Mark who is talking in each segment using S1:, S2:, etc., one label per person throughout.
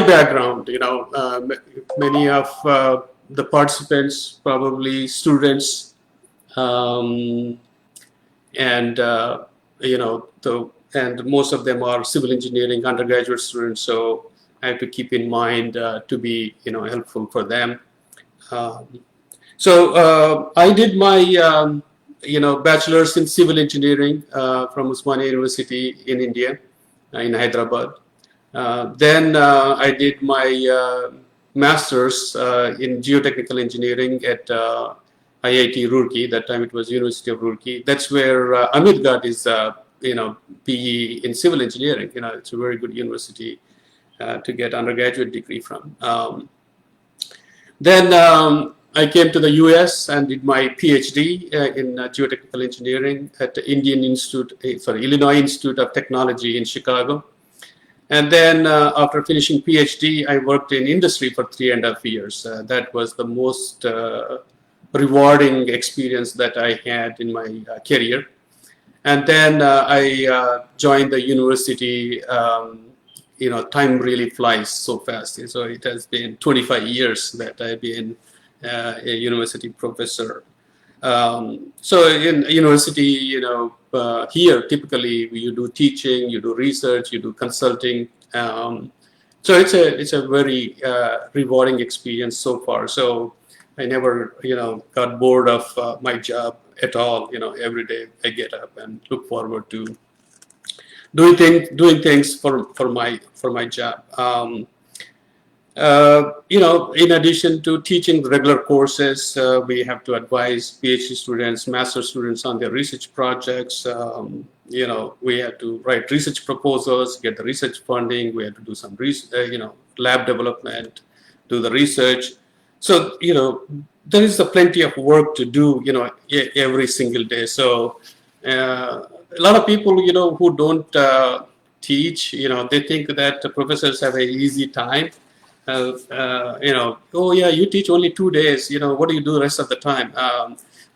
S1: background, many of the participants, probably students, um, and and most of them are civil engineering undergraduate students. So I have to keep in mind to be helpful for them. Um, I did my bachelor's in civil engineering from Osmania University in India, in Hyderabad. Then I did my master's in geotechnical engineering at IIT Roorkee. That time it was University of Roorkee. That's where Amit got his PE in civil engineering. It's a very good university to get undergraduate degree from. Then I came to the US and did my PhD in geotechnical engineering at the Illinois Institute of Technology in Chicago. And then after finishing PhD, I worked in industry for 3.5 years. That was the most rewarding experience that I had in my career. And then I joined the university. Time really flies so fast. So it has been 25 years that I've been a university professor. So in university, here typically you do teaching, you do research, you do consulting. So it's a very rewarding experience so far. So I never got bored of my job at all. Every day I get up and look forward to doing things for my job. In addition to teaching regular courses, we have to advise PhD students, master students on their research projects. We have to write research proposals, get the research funding. We have to do some lab development, do the research. So, there is plenty of work to do, every single day. So, a lot of people, who don't teach, they think that the professors have an easy time. Oh yeah, you teach only 2 days, what do you do the rest of the time?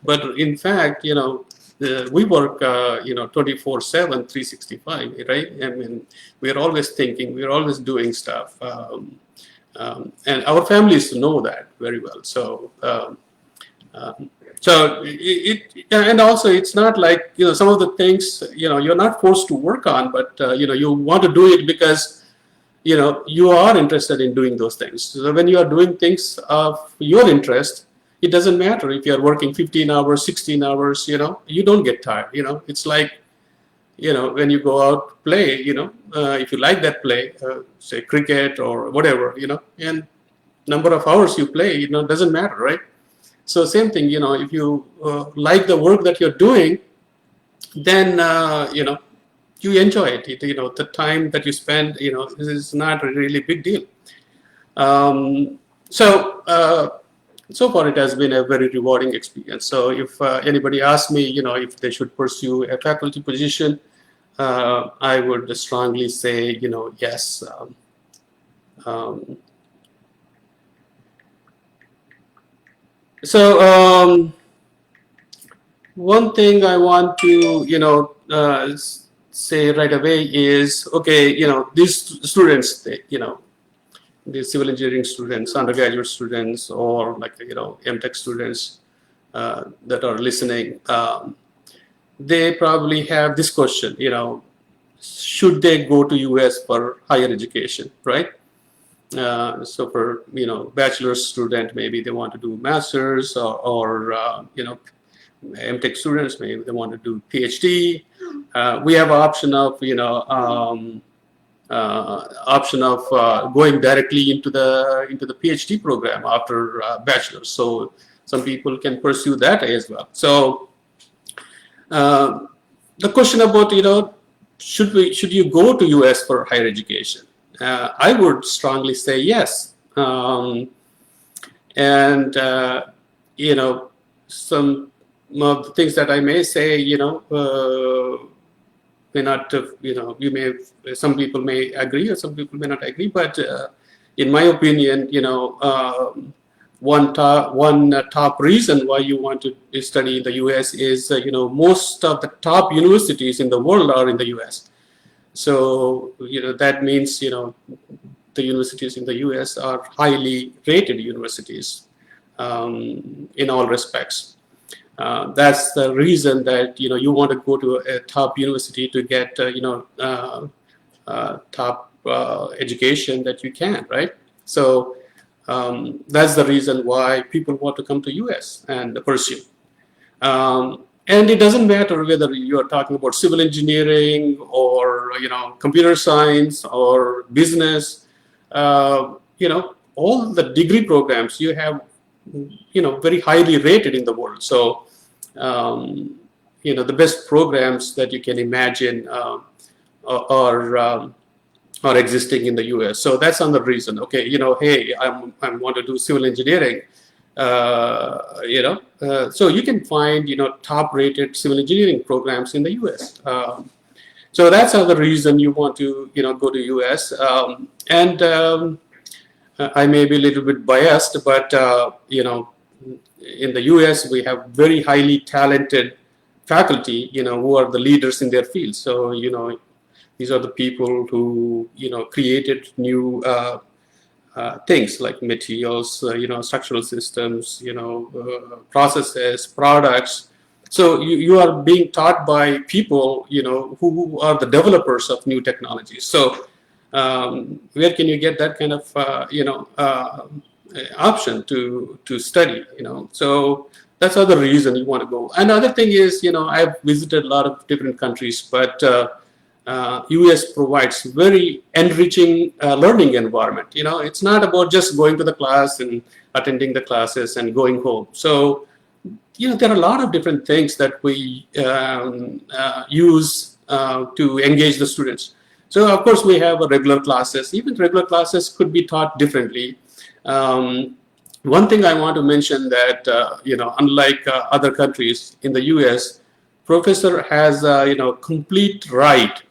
S1: But in fact, we work, 24/7, 365, right? I mean, we're always thinking, we're always doing stuff. And our families know that very well. So, and also it's not like, some of the things, you're not forced to work on, but, you want to do it because you are interested in doing those things. So when you are doing things of your interest, it doesn't matter if you're working 15 hours, 16 hours, you don't get tired. It's like, when you go out play, if you like that play, say cricket or whatever, and number of hours you play, doesn't matter, right? So same thing, if you like the work that you're doing, then, you enjoy it. The time that you spend, is not a really big deal. So far it has been a very rewarding experience. So if anybody asks me, if they should pursue a faculty position, I would strongly say, yes. One thing I want to, say right away is, okay, these students, the civil engineering students, undergraduate students, or like, MTech students that are listening, they probably have this question, should they go to US for higher education, right? So for, bachelor's student, maybe they want to do master's, or MTech students, maybe they want to do PhD. We have an option of, going directly into the PhD program after bachelor's. So some people can pursue that as well. So the question about, should you go to US for higher education? I would strongly say yes. Some of the things that I may say, may not, some people may agree or some people may not agree, but in my opinion, one top reason why you want to study in the US is, most of the top universities in the world are in the US. So, that means, the the universities in the US are highly rated universities in all respects. That's the reason that you want to go to a top university to get top education that you can, right? So that's the reason why people want to come to US and pursue. And it doesn't matter whether you are talking about civil engineering or computer science or business. All the degree programs you have, very highly rated in the world. So the best programs that you can imagine are existing in the US. So that's another reason. Okay, hey, I want to do civil engineering. So you can find top-rated civil engineering programs in the US. So that's another reason you want to go to US. I may be a little bit biased, but in the US we have very highly talented faculty who are the leaders in their field. So these are the people who created new things like materials, structural systems, processes, products. So you are being taught by people, who are the developers of new technologies. So where can you get that kind of, option to study, So that's another reason you want to go. Another thing is, I've visited a lot of different countries, but US provides very enriching learning environment. It's not about just going to the class and attending the classes and going home. So, there are a lot of different things that we use to engage the students. So, of course, we have regular classes. Even regular classes could be taught differently. One thing I want to mention that, unlike other countries in the US, professor has complete right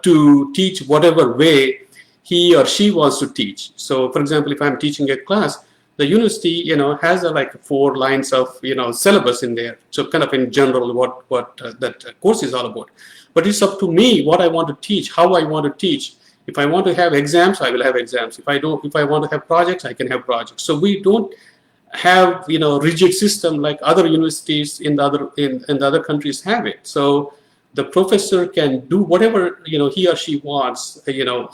S1: to teach whatever way he or she wants to teach. So, for example, if I'm teaching a class, the university has like 4 lines of syllabus in there. So, kind of in general, what that course is all about. But it's up to me what I want to teach, how I want to teach. If I want to have exams, I will have exams. If I want to have projects, I can have projects. So we don't have rigid system like other universities in the other countries have it. So the professor can do whatever he or she wants.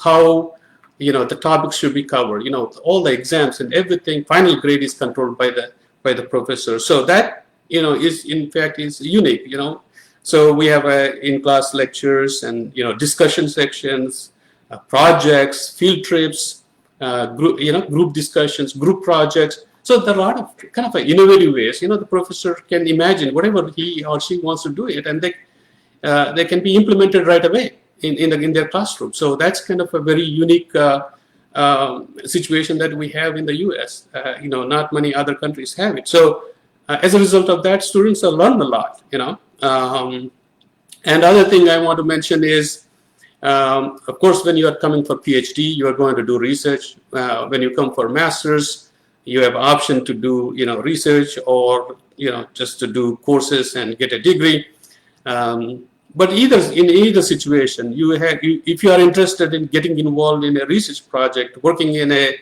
S1: How the topics should be covered. All the exams and everything. Final grade is controlled by the professor. So that is in fact is unique. So we have in-class lectures and discussion sections, projects, field trips, group discussions, group projects. So there are a lot of kind of innovative ways. The professor can imagine whatever he or she wants to do it, and they can be implemented right away in their classroom. So that's kind of a very unique situation that we have in the U.S. Not many other countries have it. So as a result of that, students have learned a lot. And other thing I want to mention is, of course, when you are coming for PhD, you are going to do research. When you come for masters, you have option to do research or just to do courses and get a degree. But in either situation, if you are interested in getting involved in a research project, working in a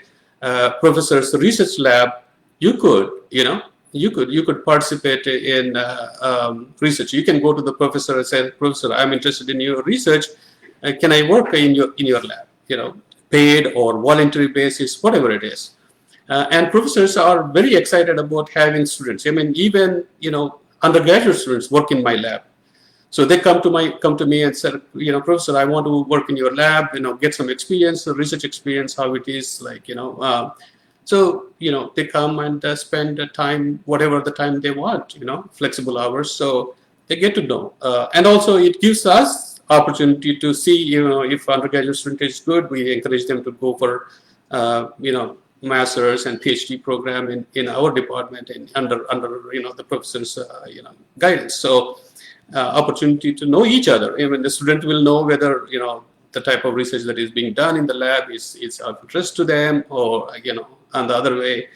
S1: professor's research lab, you could participate in research. You can go to the professor and say, "Professor, I'm interested in your research. Can I work in your lab? Paid or voluntary basis, whatever it is." And professors are very excited about having students. I mean, even undergraduate students work in my lab. So they come to me and said, "Professor, I want to work in your lab. Get some experience, research experience, how it is like. So they come and spend the time, whatever the time they want. Flexible hours. So they get to know, and also it gives us opportunity to see, if undergraduate student is good, we encourage them to go for, master's and PhD program in our department and under the professor's guidance. So opportunity to know each other. Even the student will know whether the type of research that is being done in the lab is of interest to them, or on the other way,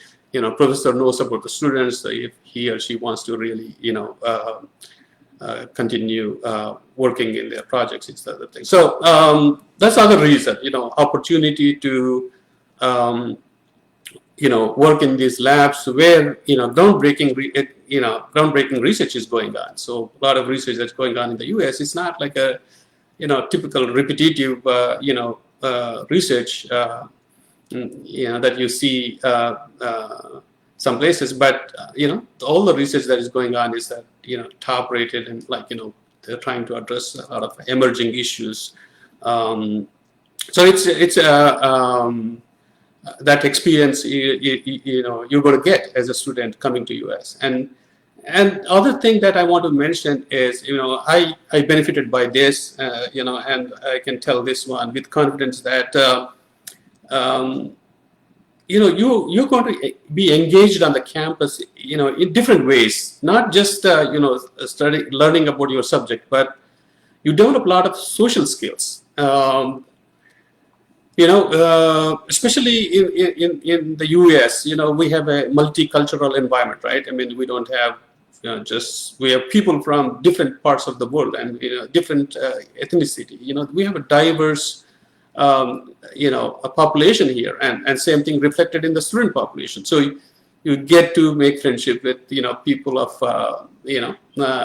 S1: professor knows about the students if he or she wants to really continue working in their projects. It's the other thing. So that's other reason, opportunity to work in these labs where groundbreaking research is going on. So a lot of research that's going on in the U.S. It's not like a typical repetitive research that you see some places, but all the research that is going on is that top rated, and they're trying to address a lot of emerging issues. So it's that experience you're going to get as a student coming to US. And other thing that I want to mention is I benefited by this and I can tell this one with confidence that you're going to be engaged on the campus in different ways, not just learning about your subject, but you develop a lot of social skills. Especially in the U.S., we have a multicultural environment, right? I mean, we don't have we have people from different parts of the world and different ethnicity. We have a diverse a population here, and same thing reflected in the student population. So you get to make friendship with people of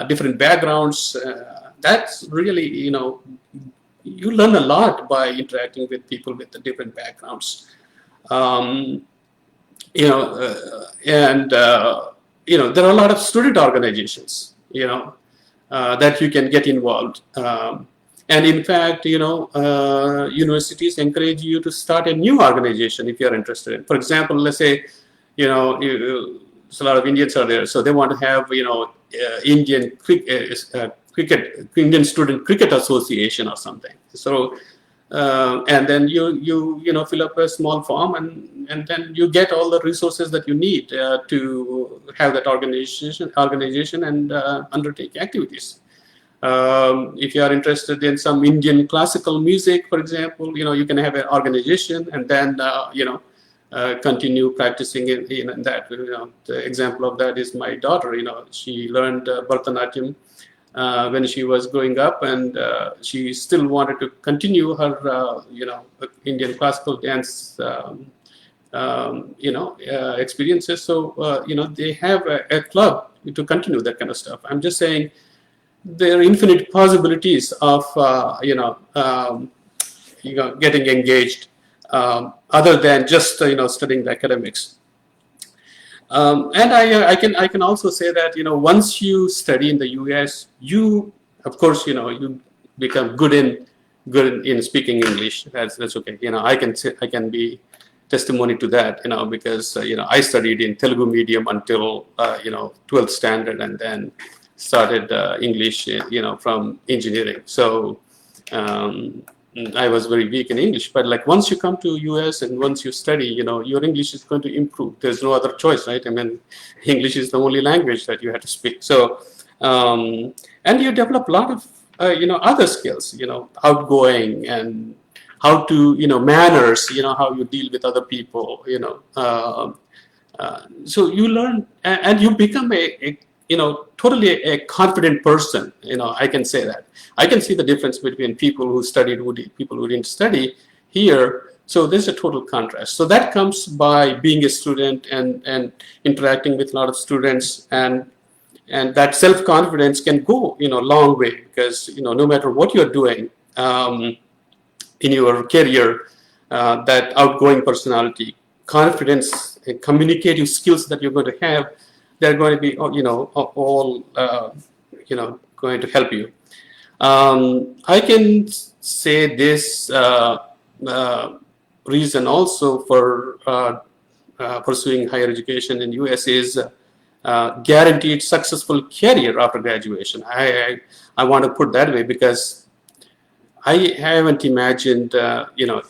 S1: different backgrounds. That's really you learn a lot by interacting with people with the different backgrounds. And there are a lot of student organizations, that you can get involved. And in fact, universities encourage you to start a new organization if you're interested in. For example, let's say, so a lot of Indians are there, so they want to have, Indian Student Cricket Association or something. So, and then you fill up a small form, and then you get all the resources that you need to have that organization and undertake activities. If you are interested in some Indian classical music, for example, you can have an organization and then continue practicing in that. The example of that is my daughter. She learned Bharatanatyam when she was growing up, and she still wanted to continue her Indian classical dance experiences. So they have a club to continue that kind of stuff. I'm just saying there are infinite possibilities of getting engaged other than just studying the academics. And I can also say that once you study in the U.S., you of course you become good in speaking English. That's okay. I can be testimony to that. Because I studied in Telugu medium until 12th standard, and then started English from engineering. So I was very weak in English, but once you come to US and once you study, your English is going to improve. There's no other choice, right? I mean, English is the only language that you have to speak. So, and you develop a lot of, other skills, outgoing and how to, manners, how you deal with other people, so you learn and you become totally a confident person. I can say that. I can see the difference between people who studied, people who didn't study here. So there's a total contrast. So that comes by being a student and interacting with a lot of students, and that self-confidence can go, long way, because, no matter what you're doing in your career, that outgoing personality, confidence, and communicative skills that you're going to have, they're going to be, all, going to help you. I can say this reason also for pursuing higher education in US is guaranteed successful career after graduation. I want to put that way, because I haven't imagined,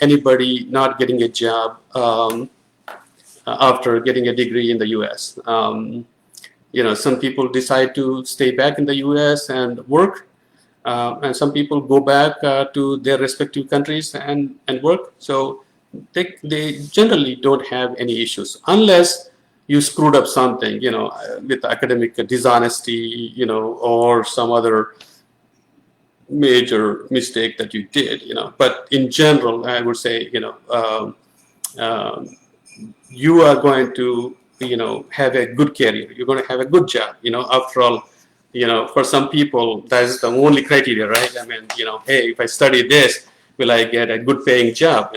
S1: anybody not getting a job after getting a degree in the US. Some people decide to stay back in the US and work, and some people go back to their respective countries and work. So they generally don't have any issues, unless you screwed up something, with academic dishonesty, or some other major mistake that you did, But in general, I would say, um, you are going to, have a good career. You're going to have a good job. After all, for some people, that's the only criteria, right? I mean, hey, if I study this, will I get a good paying job?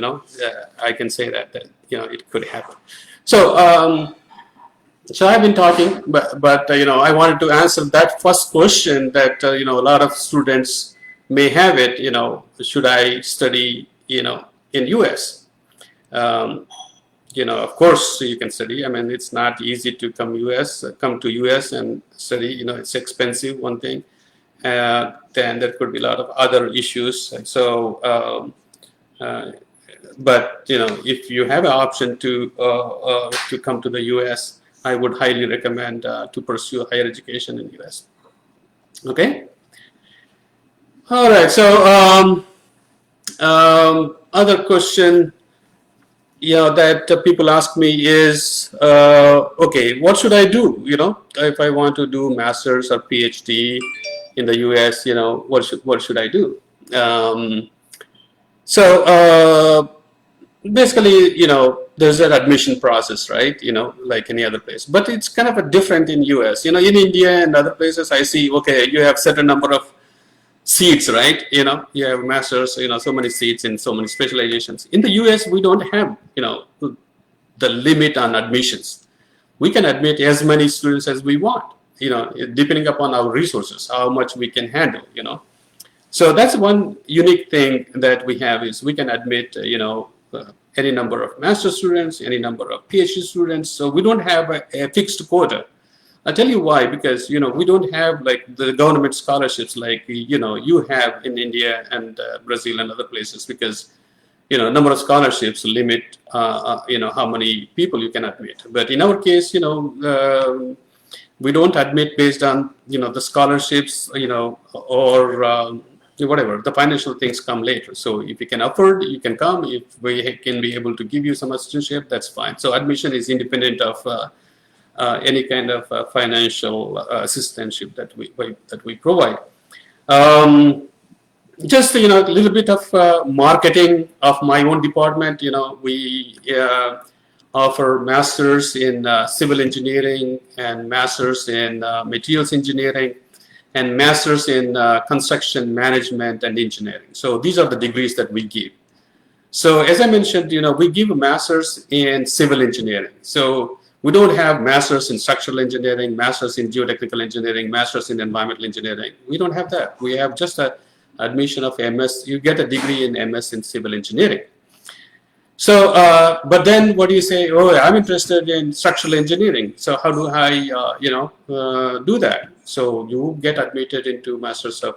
S1: I can say that it could happen. So, so I've been talking, but I wanted to answer that first question that a lot of students may have it. Should I study in U.S.? Um, of course you can study. I mean, it's not easy to come to US and study. It's expensive, one thing. Then there could be a lot of other issues. So, but if you have an option to come to the US, I would highly recommend to pursue higher education in US. Okay. All right. So, other question that people ask me is, okay, what should I do? If I want to do master's or PhD in the US, what should I do? So basically, there's an admission process, right? Like any other place, but it's kind of a different in US. In India and other places, I see, okay, you have certain number of seats, right? You have masters, so many seats in so many specializations. In the US, we don't have, the limit on admissions. We can admit as many students as we want, depending upon our resources, how much we can handle, So that's one unique thing that we have is we can admit, any number of master's students, any number of PhD students. So we don't have a fixed quota. I'll tell you why, because, we don't have like the government scholarships like, you have in India and Brazil and other places, because, number of scholarships limit, how many people you can admit. But in our case, we don't admit based on, the scholarships, or whatever, the financial things come later. So if you can afford, you can come. If we can be able to give you some assistantship, that's fine. So admission is independent of any kind of financial assistantship that we provide. Just a little bit of marketing of my own department. We offer masters in civil engineering and masters in materials engineering and masters in construction management and engineering. So these are the degrees that we give. So as I mentioned, we give a masters in civil engineering. So we don't have masters in structural engineering, masters in geotechnical engineering, masters in environmental engineering. We don't have that. We have just an admission of MS. You get a degree in MS in civil engineering. So, but then what do you say? Oh, I'm interested in structural engineering. So how do I, do that? So you get admitted into masters of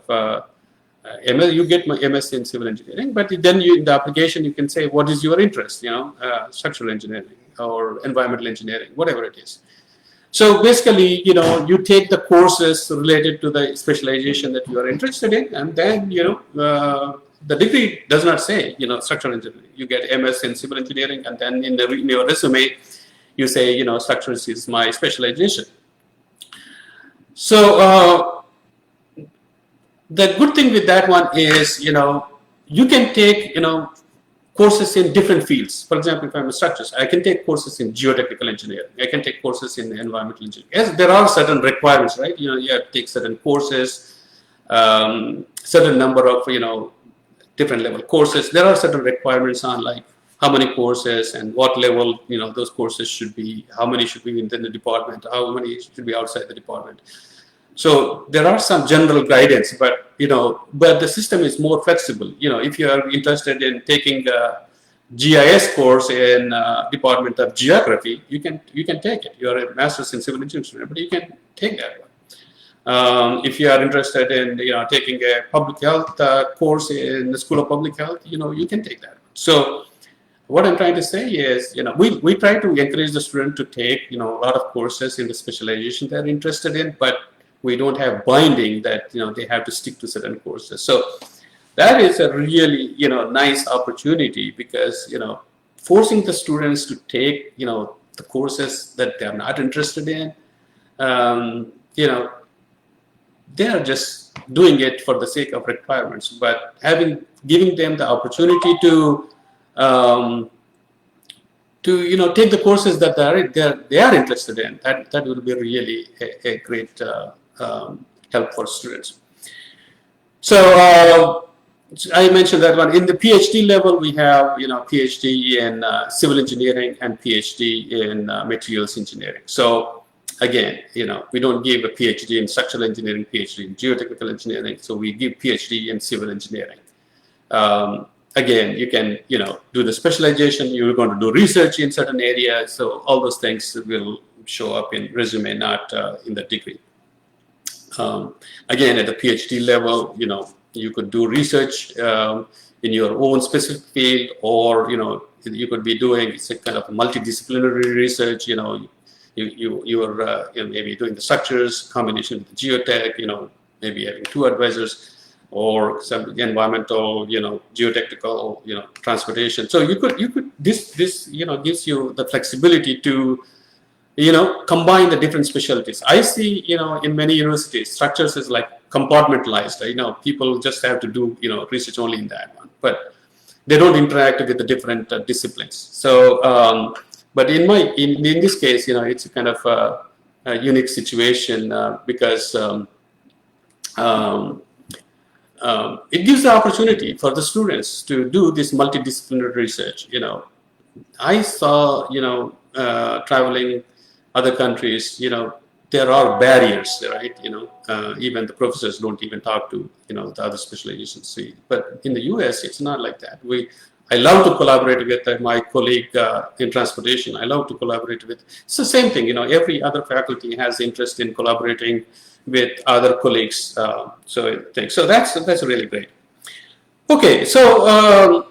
S1: MS. You get my MS in civil engineering. But then in the application, you can say, what is your interest? Structural engineering or environmental engineering, whatever it is. So basically, you take the courses related to the specialization that you are interested in, and then, the degree does not say, structural engineering. You get MS in civil engineering, and then in your resume, you say, structures is my specialization. So the good thing with that one is, you can take, courses in different fields. For example, if I'm a structurist, I can take courses in geotechnical engineering. I can take courses in environmental engineering. Yes, there are certain requirements, right? You have to take certain courses, certain number of, different level courses. There are certain requirements on like how many courses and what level, those courses should be, how many should be within the department, how many should be outside the department. So there are some general guidance, but but the system is more flexible. If you are interested in taking a GIS course in Department of Geography, you can take it. You are a master's in civil engineering, but you can take that one. If you are interested in taking a public health course in the School of Public Health, you can take that. So what I'm trying to say is, we try to encourage the student to take a lot of courses in the specialization they're interested in, but we don't have binding that they have to stick to certain courses. So that is a really nice opportunity, because forcing the students to take the courses that they're not interested in, they are just doing it for the sake of requirements. But giving them the opportunity to to take the courses that they are interested in. That will be really a great help for students. So I mentioned that one. In the PhD level, we have PhD in civil engineering and PhD in materials engineering. So again, we don't give a PhD in structural engineering, PhD in geotechnical engineering. So we give PhD in civil engineering. Again, you can do the specialization. You're going to do research in certain areas. So all those things will show up in resume, not in the degree. Again, at the PhD level, you could do research in your own specific field, or you could be doing a kind of multidisciplinary research. You are maybe doing the structures combination with the geotech. Maybe having two advisors, or some environmental, geotechnical, transportation. So you could this gives you the flexibility to combine the different specialties. I see, in many universities, structures is like compartmentalized. People just have to do, research only in that one, but they don't interact with the different disciplines. So, but in this case, it's a kind of a unique situation because it gives the opportunity for the students to do this multidisciplinary research. I saw, traveling other countries, there are barriers, right? Even the professors don't even talk to, the other specializations. But in the US, it's not like that. I love to collaborate with my colleague in transportation. I love to collaborate with, it's the same thing, every other faculty has interest in collaborating with other colleagues. So that's really great. Okay, so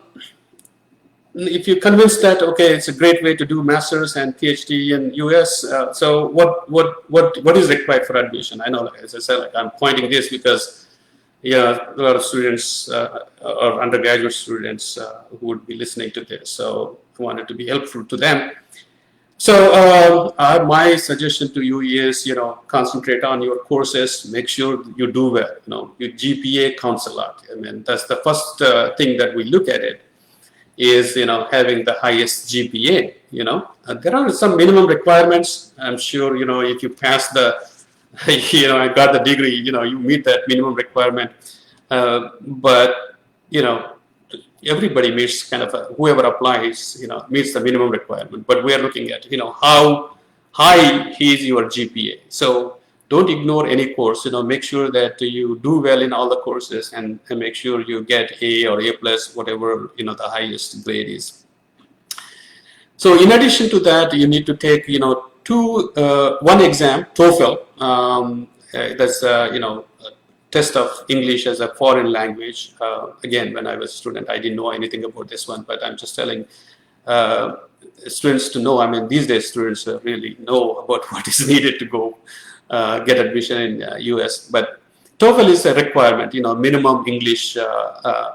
S1: if you're convinced that it's a great way to do masters and PhD in US, so what is required for admission? I know, as I said, I'm pointing this because a lot of students or undergraduate students who would be listening to this, so I wanted to be helpful to them. So my suggestion to you is, concentrate on your courses, make sure you do well. Your GPA counts a lot. I mean, that's the first thing that we look at it. Is having the highest GPA. There are some minimum requirements. I'm sure if you pass the I got the degree, you meet that minimum requirement. But everybody meets kind of whoever applies meets the minimum requirement. But we are looking at how high is your GPA. So don't ignore any course. Make sure that you do well in all the courses, and make sure you get A or A plus, whatever the highest grade is. So in addition to that, you need to take one exam, TOEFL. That's a test of English as a foreign language. Again, when I was a student, I didn't know anything about this one, but I'm just telling students to know. I mean, these days students really know about what is needed to go get admission in US, but TOEFL is a requirement, minimum English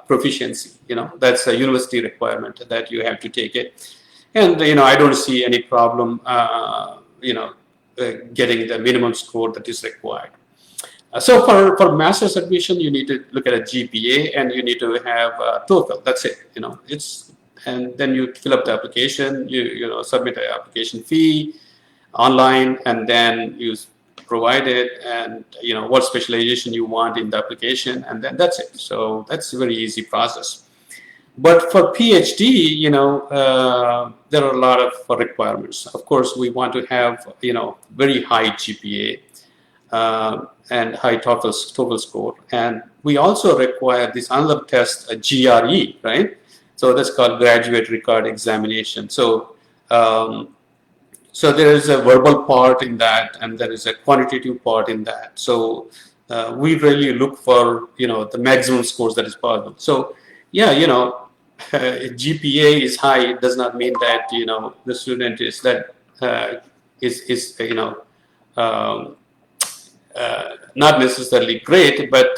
S1: proficiency, that's a university requirement that you have to take it. And, I don't see any problem, getting the minimum score that is required. So for master's admission, you need to look at a GPA and you need to have TOEFL. That's it, and then you fill up the application, you submit an application fee online, and then you provide it, and what specialization you want in the application, and then that's it. So that's a very easy process. But for PhD, there are a lot of requirements. Of course, we want to have very high GPA and high TOEFL score, and we also require this another test, a GRE, right? So that's called Graduate Record Examination. So so there is a verbal part in that, and there is a quantitative part in that. So we really look for the maximum scores that is possible. So yeah, GPA is high. It does not mean that the student is that not necessarily great, but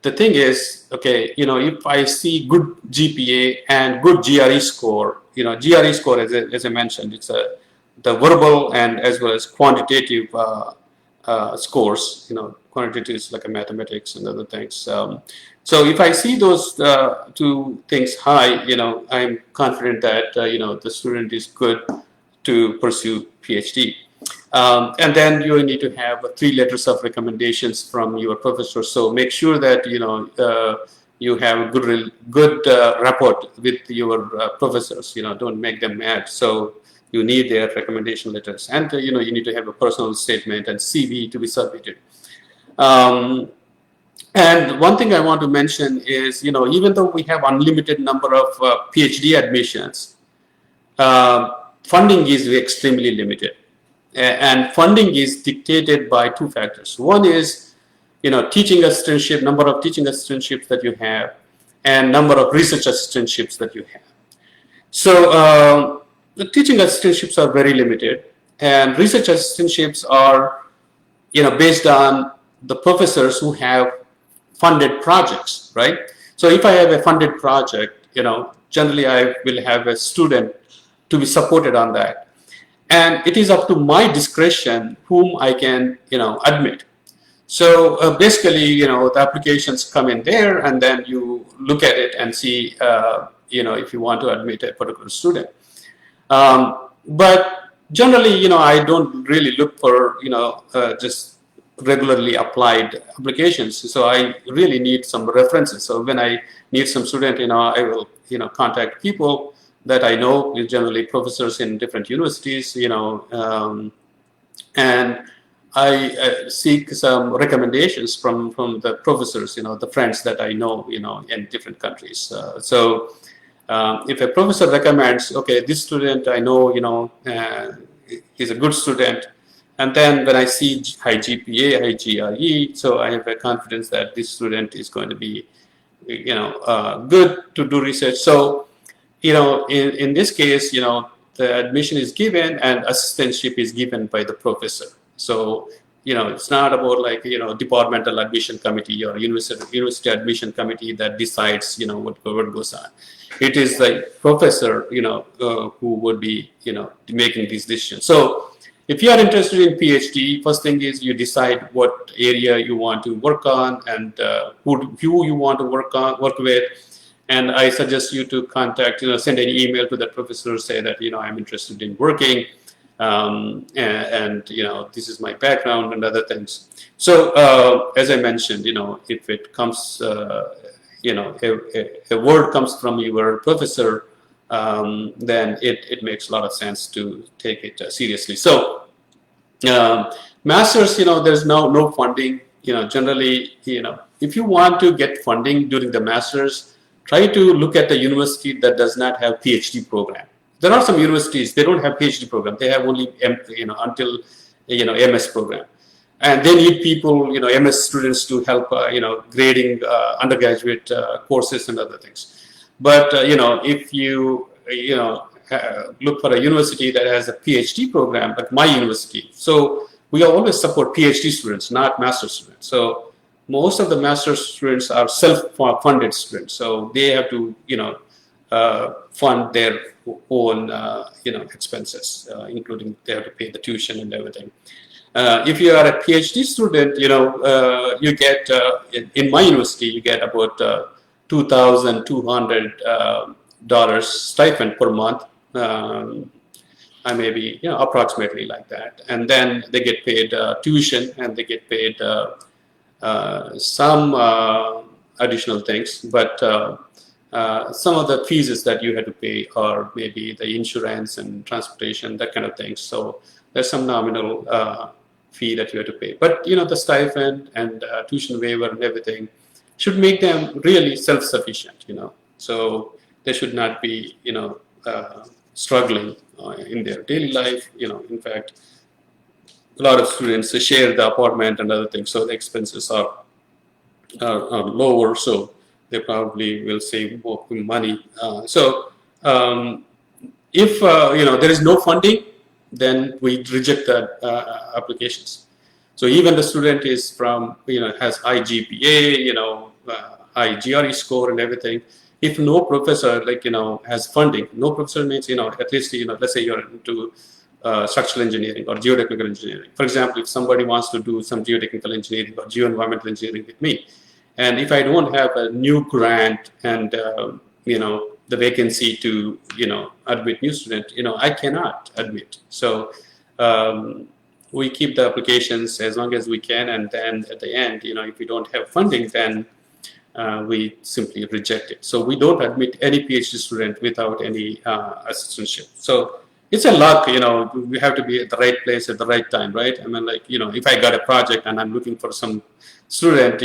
S1: the thing is, okay, if I see good GPA and good GRE score, GRE score, as I mentioned, it's the verbal and as well as quantitative scores. Quantitative is like a mathematics and other things. So if I see those two things high, I'm confident that the student is good to pursue PhD. And then you need to have 3 letters of recommendations from your professor. So make sure that you have a good rapport with your professors. Don't make them mad. So you need their recommendation letters, and you need to have a personal statement and CV to be submitted. And one thing I want to mention is, even though we have unlimited number of PhD admissions, funding is extremely limited. And funding is dictated by 2 factors. One is, teaching assistantship, number of teaching assistantships that you have, and number of research assistantships that you have. So the teaching assistantships are very limited, and research assistantships are, based on the professors who have funded projects, right? So if I have a funded project, generally I will have a student to be supported on that. And it is up to my discretion whom I can, admit. So basically, the applications come in there, and then you look at it and see, if you want to admit a particular student. But generally, I don't really look for, just regularly applied applications. So I really need some references. So when I need some student, I will, contact people that I know, generally professors in different universities, and I seek some recommendations from the professors, the friends that I know, in different countries. So if a professor recommends, okay, this student I know, he's a good student, and then when I see high GPA, high GRE, so I have a confidence that this student is going to be, good to do research. So, in this case, the admission is given and assistantship is given by the professor. So, it's not about like, departmental admission committee or university admission committee that decides, what goes on. It is the professor, who would be, making these decisions. So if you are interested in PhD, first thing is you decide what area you want to work on and who you want to work with. And I suggest you to contact, send an email to that professor, say that, I'm interested in working, and this is my background and other things. So as I mentioned, if it comes, a word comes from your professor, then it makes a lot of sense to take it seriously. So masters, there's no funding. Generally, if you want to get funding during the masters, try to look at a university that does not have PhD program. There are some universities, they don't have PhD program. They have only, until, MS program. And they need people, MS students to help, grading undergraduate courses and other things. But, if you, look for a university that has a PhD program, like my university. So we always support PhD students, not master's students. So most of the master's students are self-funded students. So they have to, fund their own, expenses, including they have to pay the tuition and everything. If you are a PhD student, you get, in my university, you get about $2,200 stipend per month. I may be, approximately like that. And then they get paid tuition, and they get paid some additional things. But some of the fees that you had to pay are maybe the insurance and transportation, that kind of thing. So there's some nominal fee that you have to pay. But, the stipend and tuition waiver and everything should make them really self-sufficient, So they should not be, struggling in their daily life. In fact, a lot of students share the apartment and other things, so the expenses are lower, so they probably will save more money. If there is no funding, then we reject the applications. So even the student is from, has high GPA, high GRE score and everything. If no professor, has funding, no professor means, at least, let's say you're into structural engineering or geotechnical engineering. For example, if somebody wants to do some geotechnical engineering or geoenvironmental engineering with me, And if I don't have a new grant and the vacancy to admit new students, I cannot admit. So we keep the applications as long as we can, and then at the end, if we don't have funding, then we simply reject it. So we don't admit any PhD student without any assistantship. So it's a luck, we have to be at the right place at the right time, right? I mean, like, if I got a project and I'm looking for some student,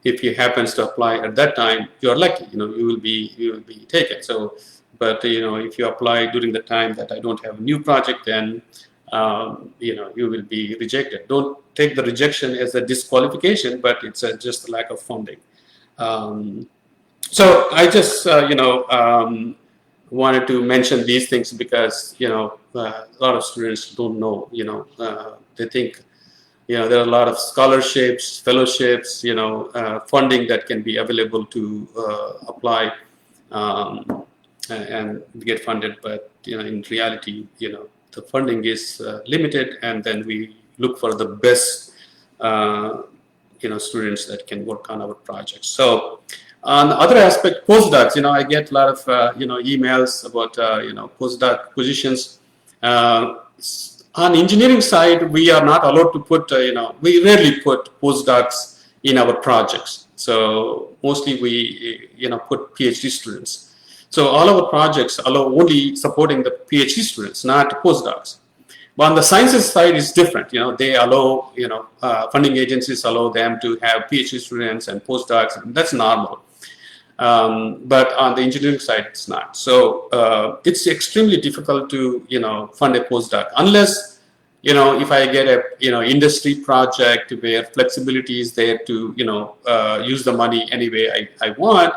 S1: if he happens to apply at that time, you're lucky, you will be taken. So, but, if you apply during the time that I don't have a new project, then, you will be rejected. Don't take the rejection as a disqualification, but it's just a lack of funding. So I just, wanted to mention these things because, a lot of students don't know, they think, there are a lot of scholarships, fellowships, funding that can be available to apply and get funded. But, in reality, the funding is limited, and then we look for the best, students that can work on our projects. So on the other aspect, postdocs, I get a lot of, emails about, postdoc positions. On engineering side, we are not allowed to put, we rarely put postdocs in our projects. So mostly we, put PhD students. So all our projects allow only supporting the PhD students, not postdocs. But on the sciences side, it's different. They allow, funding agencies allow them to have PhD students and postdocs. And that's normal. But on the engineering side, it's not. So it's extremely difficult to, fund a postdoc unless, if I get a, industry project where flexibility is there to, use the money any way I want.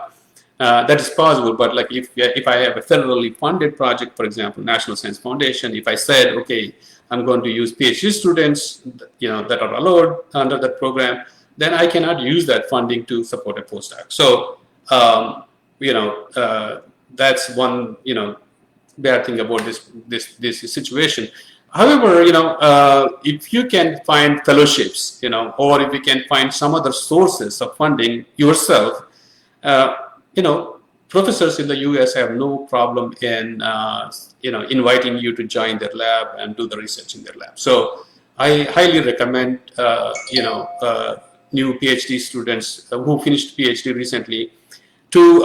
S1: That is possible, but like if I have a federally funded project, for example, National Science Foundation, if I said, okay, I'm going to use PhD students, that are allowed under that program, then I cannot use that funding to support a postdoc. So, that's one, bad thing about this situation. However, if you can find fellowships, or if you can find some other sources of funding yourself, professors in the US have no problem in, inviting you to join their lab and do the research in their lab. So I highly recommend, new PhD students who finished PhD recently to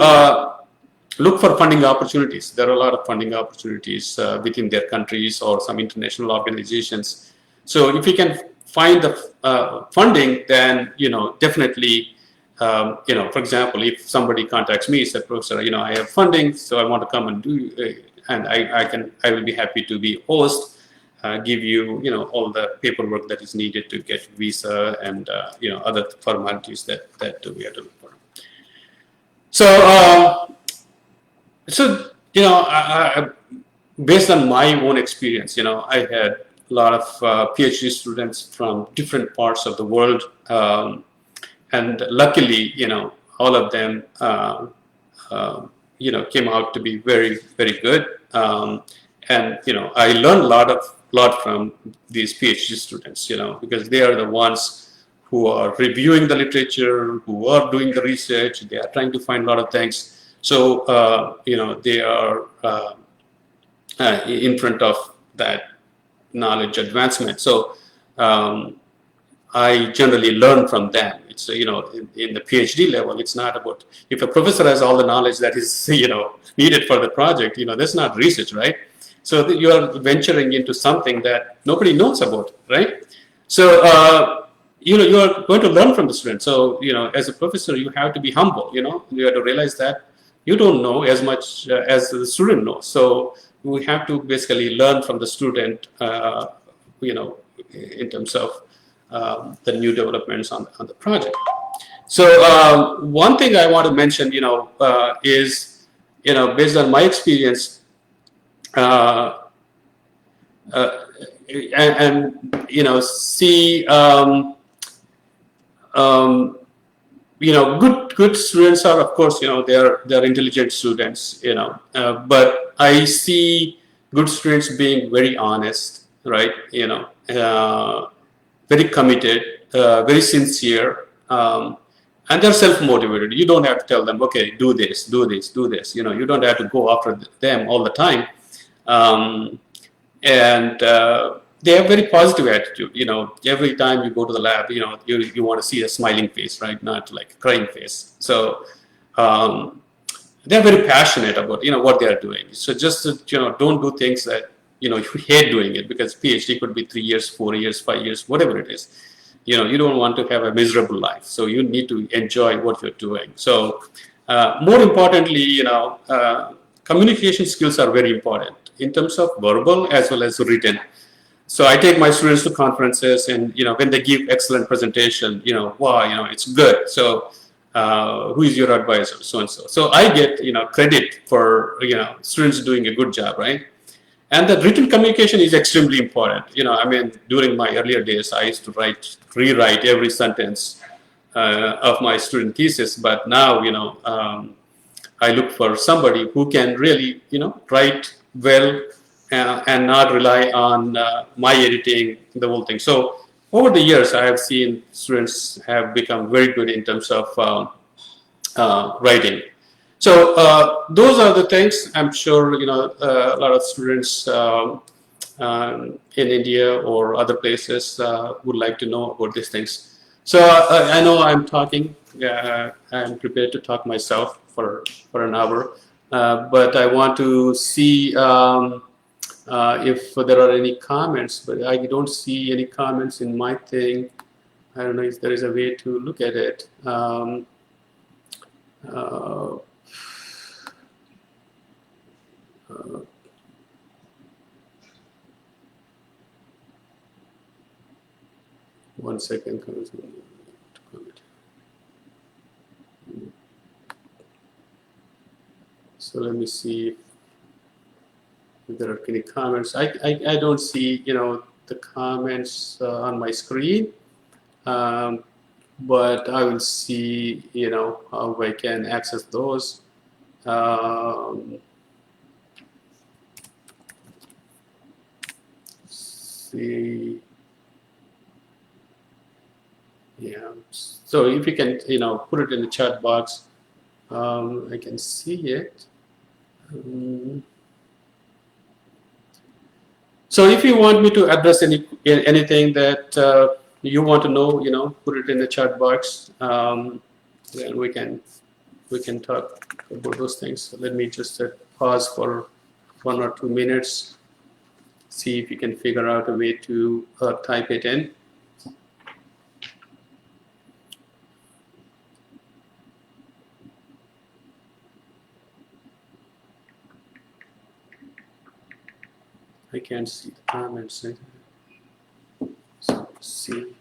S1: look for funding opportunities. There are a lot of funding opportunities within their countries or some international organizations. So if you can find the funding, then, definitely, for example, if somebody contacts me, said, Professor, I have funding, so I want to come and do, and I will be happy to be host, give you, all the paperwork that is needed to get visa and, other formalities that we have to look for. So, based on my own experience, I had a lot of PhD students from different parts of the world. And luckily, all of them, came out to be very, very good. And, I learned a lot from these PhD students, because they are the ones who are reviewing the literature, who are doing the research, they are trying to find a lot of things. So, they are in front of that knowledge advancement. So, I generally learn from them. It's, in the PhD level, it's not about, if a professor has all the knowledge that is, needed for the project, that's not research, right? So you are venturing into something that nobody knows about, right? So, you are going to learn from the student. So, as a professor, you have to be humble, you have to realize that you don't know as much as the student knows. So we have to basically learn from the student, in terms of the new developments on the project. So one thing I want to mention, is, based on my experience, see, good students are, of course, they're intelligent students, but I see good students being very honest, right? Very committed, very sincere, and they're self-motivated. You don't have to tell them, okay, do this, do this, do this. You don't have to go after them all the time. Um, and they have very positive attitude. Every time you go to the lab, you want to see a smiling face, right? Not like a crying face. So um, they're very passionate about what they are doing. So just don't do things that you hate doing it, because PhD could be 3 years, 4 years, 5 years, whatever it is. You don't want to have a miserable life. So you need to enjoy what you're doing. So more importantly, communication skills are very important in terms of verbal as well as written. So I take my students to conferences, and when they give excellent presentation, wow, it's good. So who is your advisor? So and so. So I get credit for students doing a good job, right? And the written communication is extremely important. During my earlier days, I used to rewrite every sentence of my student thesis. But now, I look for somebody who can really, write well and not rely on my editing the whole thing. So over the years, I have seen students have become very good in terms of writing. So those are the things. I'm sure a lot of students in India or other places would like to know about these things. So I know I'm talking. I'm prepared to talk myself for an hour, but I want to see if there are any comments. But I don't see any comments in my thing. I don't know if there is a way to look at it. One second. So let me see if there are any comments. I don't see the comments on my screen, but I will see how I can access those. See. Yeah. So if you can, put it in the chat box, I can see it. So if you want me to address anything that you want to know, put it in the chat box. Then we can talk about those things. So let me just pause for 1 or 2 minutes. See if you can figure out a way to type it in. I can't see the comments. So let's see.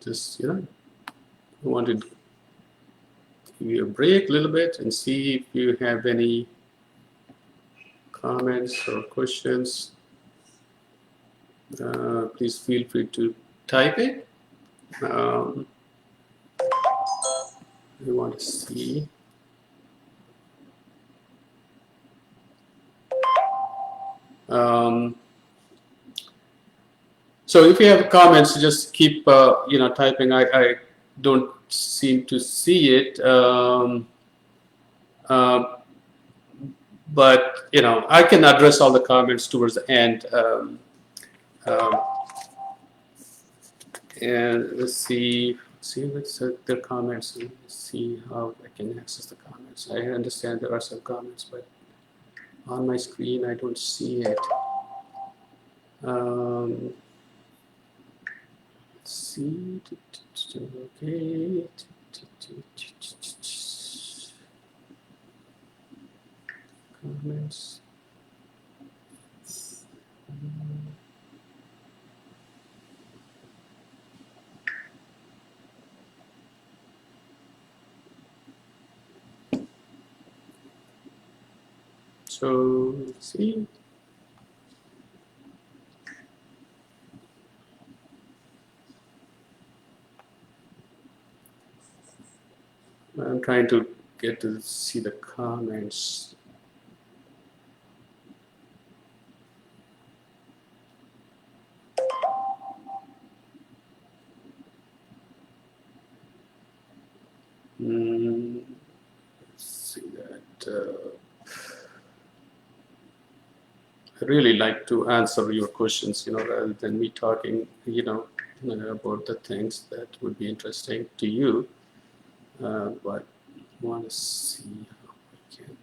S1: Just, I want to give you a break a little bit and see if you have any comments or questions. Please feel free to type it. I want to see. So if you have comments, just keep typing. I don't seem to see it, but I can address all the comments towards the end. And let's see what's their comments. Let's see how I can access the comments. I understand there are some comments, but on my screen I don't see it. Let's see. Okay. Comments. So let's see. I'm trying to get to see the comments. Let's see that. I really like to answer your questions, rather than me talking, about the things that would be interesting to you. But I want to see how I can.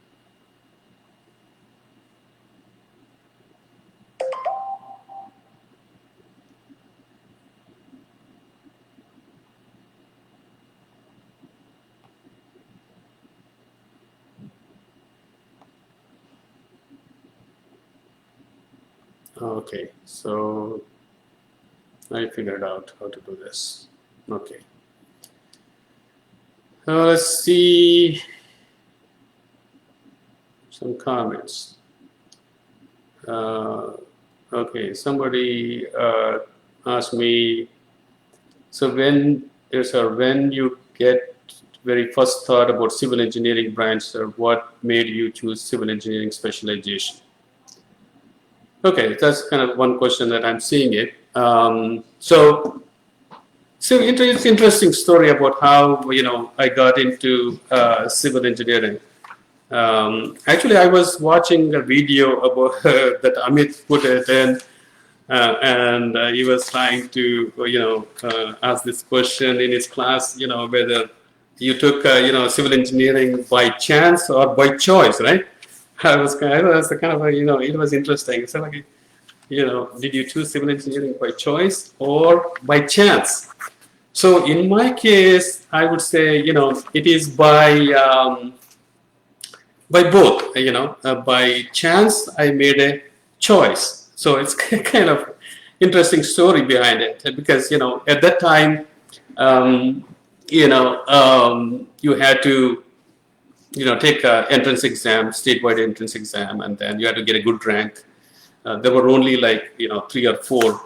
S1: Okay, so I figured out how to do this. Okay. Let's see some comments. Okay, somebody asked me, so when you get very first thought about civil engineering branch, sir, what made you choose civil engineering specialization? Okay, that's kind of one question that I'm seeing it. So it's an interesting story about how I got into civil engineering. Actually, I was watching a video about that Amit put it in, and he was trying to ask this question in his class, whether you took civil engineering by chance or by choice, right? I was kind of it was interesting. So like, did you choose civil engineering by choice or by chance? So in my case, I would say, it is by both, by chance, I made a choice. So it's kind of interesting story behind it, because, at that time, you had to, take an entrance exam, statewide entrance exam, and then you had to get a good rank. There were only like, 3 or 4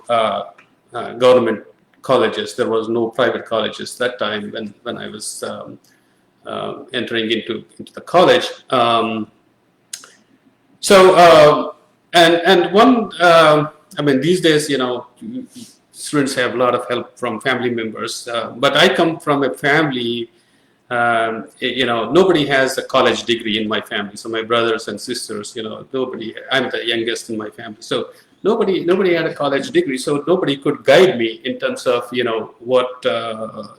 S1: government colleges. There was no private colleges that time when I was entering into the college. And one, I mean, these days, students have a lot of help from family members. But I come from a family, nobody has a college degree in my family. So my brothers and sisters, nobody, I'm the youngest in my family. So nobody had a college degree. So nobody could guide me in terms of, what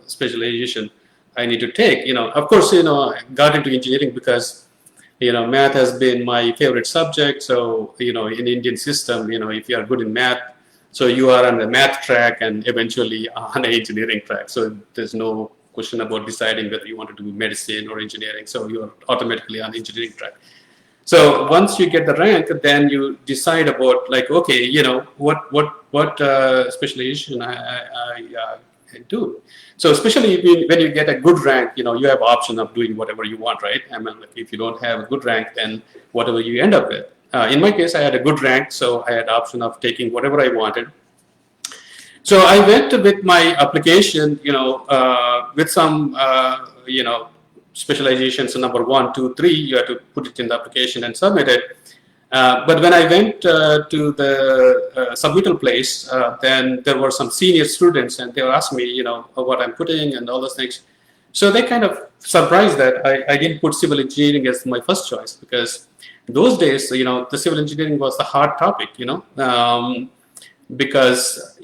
S1: specialization I need to take. Of course, I got into engineering because, math has been my favorite subject. So, in Indian system, if you are good in math, so you are on the math track and eventually on an engineering track. So there's no question about deciding whether you want to do medicine or engineering. So you're automatically on the engineering track. So once you get the rank, then you decide about like, okay, what specialization I do. So especially when you get a good rank, you have option of doing whatever you want, right? I mean, if you don't have a good rank, then whatever you end up with. In my case, I had a good rank, so I had option of taking whatever I wanted. So I went with my application, with some, specializations. So number 1, 2, 3, you have to put it in the application and submit it. But when I went to the submittal place, then there were some senior students, and they were asking me, what I'm putting and all those things. So they kind of surprised that I didn't put civil engineering as my first choice, because those days, the civil engineering was the hard topic, because,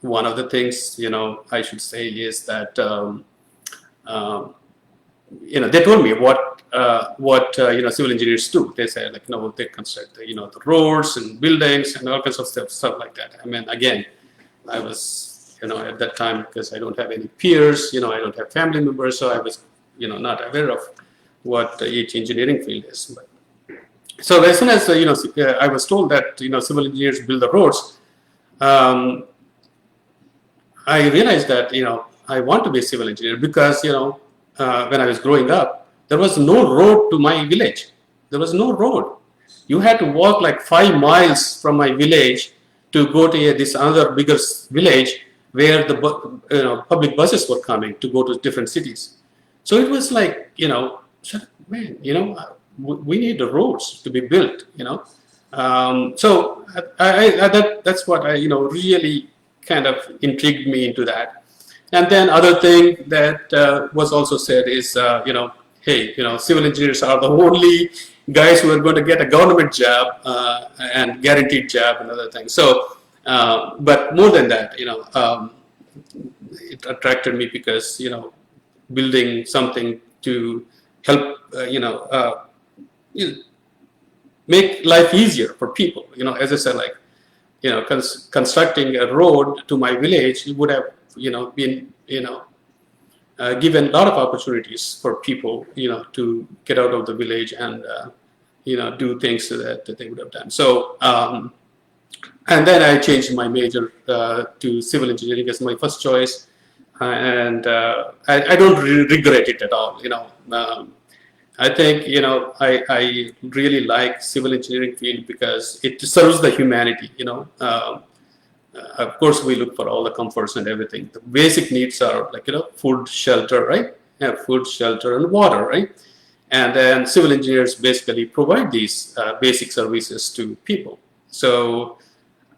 S1: one of the things, I should say is that, they told me what civil engineers do. They say like, they construct the roads and buildings and all kinds of stuff like that. I mean, again, I was at that time, because I don't have any peers, I don't have family members, so I was not aware of what each engineering field is. But so as soon as I was told that civil engineers build the roads, I realized that I want to be a civil engineer, because when I was growing up, there was no road to my village. There was no road. You had to walk like 5 miles from my village to go to this other bigger village where the public buses were coming to go to different cities. So it was like, man, we need the roads to be built, so that's what really kind of intrigued me into that. And then other thing that was also said is, hey, civil engineers are the only guys who are going to get a government job and guaranteed job and other things. So, but more than that, it attracted me because, building something to help, make life easier for people. As I said, like, constructing a road to my village, it would have, been, given a lot of opportunities for people, to get out of the village and, do things that they would have done. So, and then I changed my major to civil engineering as my first choice. And I don't regret it at all. I think, I really like civil engineering field because it serves the humanity, of course, we look for all the comforts and everything. The basic needs are like, food, shelter, right? Yeah, food, shelter, and water, right? And then civil engineers basically provide these basic services to people. So,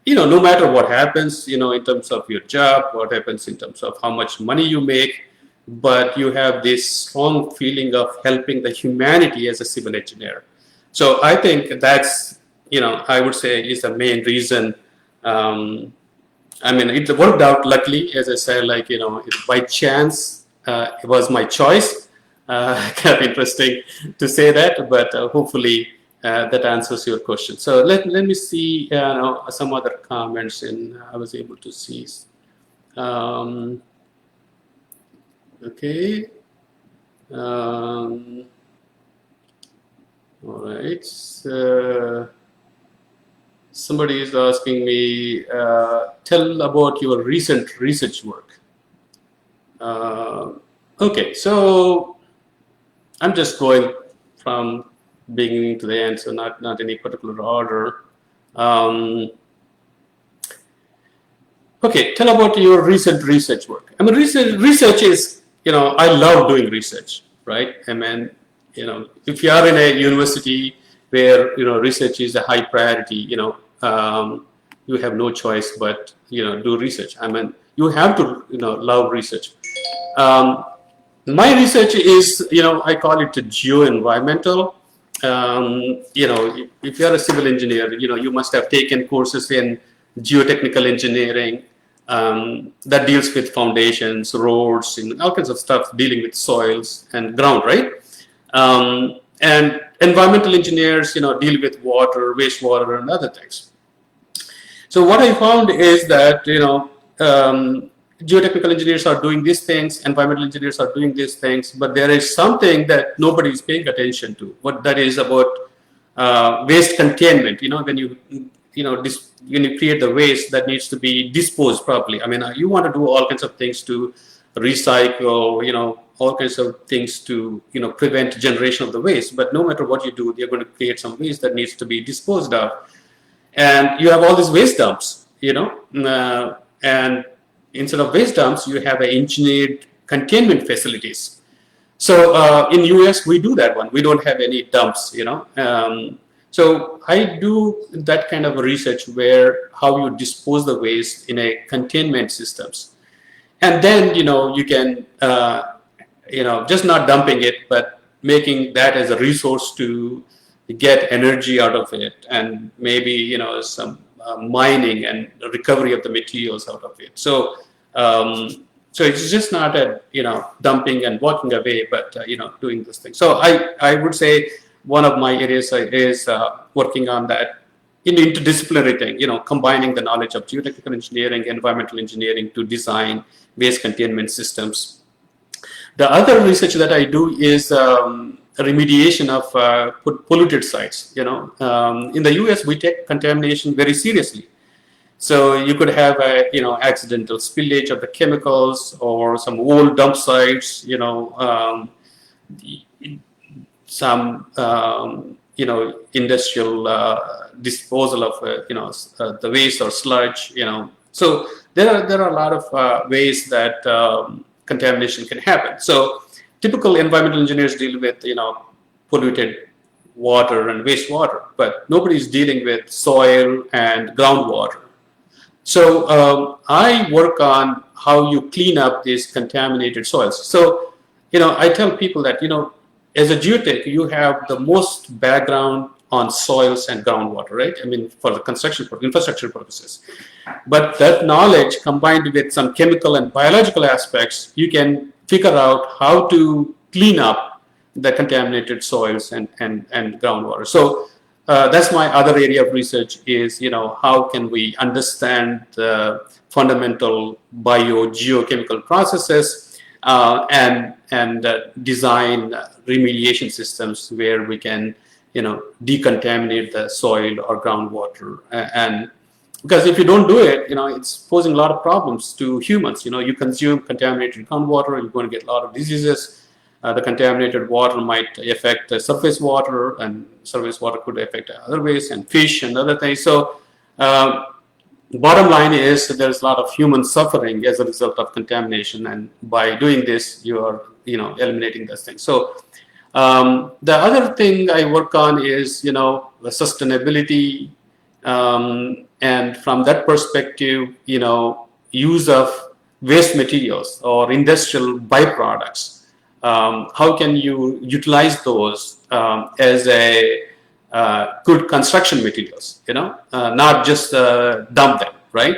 S1: no matter what happens, in terms of your job, what happens in terms of how much money you make, but you have this strong feeling of helping the humanity as a civil engineer. So I think that's, I would say is the main reason. It worked out luckily, as I said, like, by chance, it was my choice. Kind of interesting to say that, but hopefully that answers your question. So let me see some other comments, and I was able to see. Okay. All right. Somebody is asking me, tell about your recent research work. Okay, so I'm just going from beginning to the end, so not any particular order. Okay, tell about your recent research work. Research is, I love doing research, right? If you are in a university where, research is a high priority, you have no choice but, do research. You have to, love research. My research is, I call it geo-environmental. If you're a civil engineer, you must have taken courses in geotechnical engineering that deals with foundations, roads, and all kinds of stuff dealing with soils and ground, right? And environmental engineers, deal with water, wastewater, and other things. So what I found is that, geotechnical engineers are doing these things, environmental engineers are doing these things, but there is something that nobody is paying attention to. What that is about waste containment. When you create the waste that needs to be disposed properly. You want to do all kinds of things to recycle, all kinds of things to, prevent generation of the waste. But no matter what you do, you're going to create some waste that needs to be disposed of. And you have all these waste dumps, and instead of waste dumps, you have engineered containment facilities. So in US, we do that one. We don't have any dumps, So I do that kind of research where how you dispose the waste in a containment systems. And then, you can, just not dumping it, but making that as a resource to get energy out of it, and maybe, some mining and recovery of the materials out of it. So, so it's just not a, dumping and walking away, but, doing this thing. So I would say one of my areas is working on that interdisciplinary thing, combining the knowledge of geotechnical engineering, environmental engineering to design waste containment systems. The other research that I do is remediation of polluted sites. In the US, we take contamination very seriously. So you could have a accidental spillage of the chemicals or some old dump sites, some industrial disposal of the waste or sludge. So there are a lot of ways that contamination can happen. So typical environmental engineers deal with, polluted water and wastewater, but nobody's dealing with soil and groundwater. So I work on how you clean up these contaminated soils. So, I tell people that, as a geotech, you have the most background on soils and groundwater, right? I mean, for the infrastructure purposes. But that knowledge combined with some chemical and biological aspects, you can figure out how to clean up the contaminated soils and groundwater. So that's my other area of research is, how can we understand the fundamental biogeochemical processes and design remediation systems where we can, decontaminate the soil or groundwater. And because if you don't do it, it's posing a lot of problems to humans. You consume contaminated groundwater, you're going to get a lot of diseases. The contaminated water might affect the surface water, and surface water could affect other ways, and fish and other things. So bottom line is that there's a lot of human suffering as a result of contamination, and by doing this, you are eliminating those things. So the other thing I work on is the sustainability, and from that perspective, use of waste materials or industrial byproducts. How can you utilize those as a good construction materials, not just dump them, right?